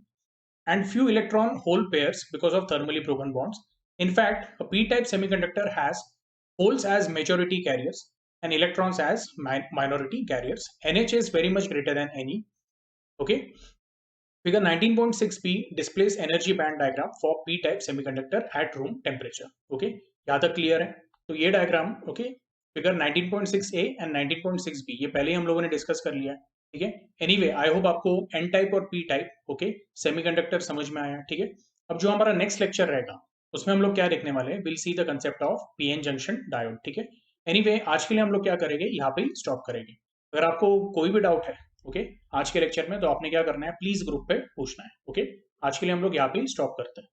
[SPEAKER 1] and few electron hole pairs because of thermally broken bonds. In fact, a p-type semiconductor has holes as majority carriers and electrons as minority carriers. NH is very much greater than Ne. Okay. Figure 19.6b displays energy band diagram for p-type semiconductor at room temperature. Okay. यहाँ तक clear है। तो ये diagram, okay, figure 19.6a and 19.6b ये पहले ही हम लोगों ने डिस्कस कर लिया है, ठीक है। एनीवे, आई होप आपको एन टाइप और पी टाइप, ओके, सेमीकंडक्टर समझ में आया, ठीक है। अब जो हमारा नेक्स्ट लेक्चर रहेगा उसमें हम लोग क्या देखने वाले हैं, will see the concept of PN junction diode, ठीक है। एनीवे, आज के लिए हम लोग क्या करेंगे, यहाँ पे स्टॉप करेंगे। अगर आपको कोई भी डाउट है, ओके, आज के लेक्चर में, तो आपने क्या करना है, प्लीज ग्रुप पे पूछना है, ओके। आज के लिए हम लोग यहाँ पे स्टॉप करते हैं।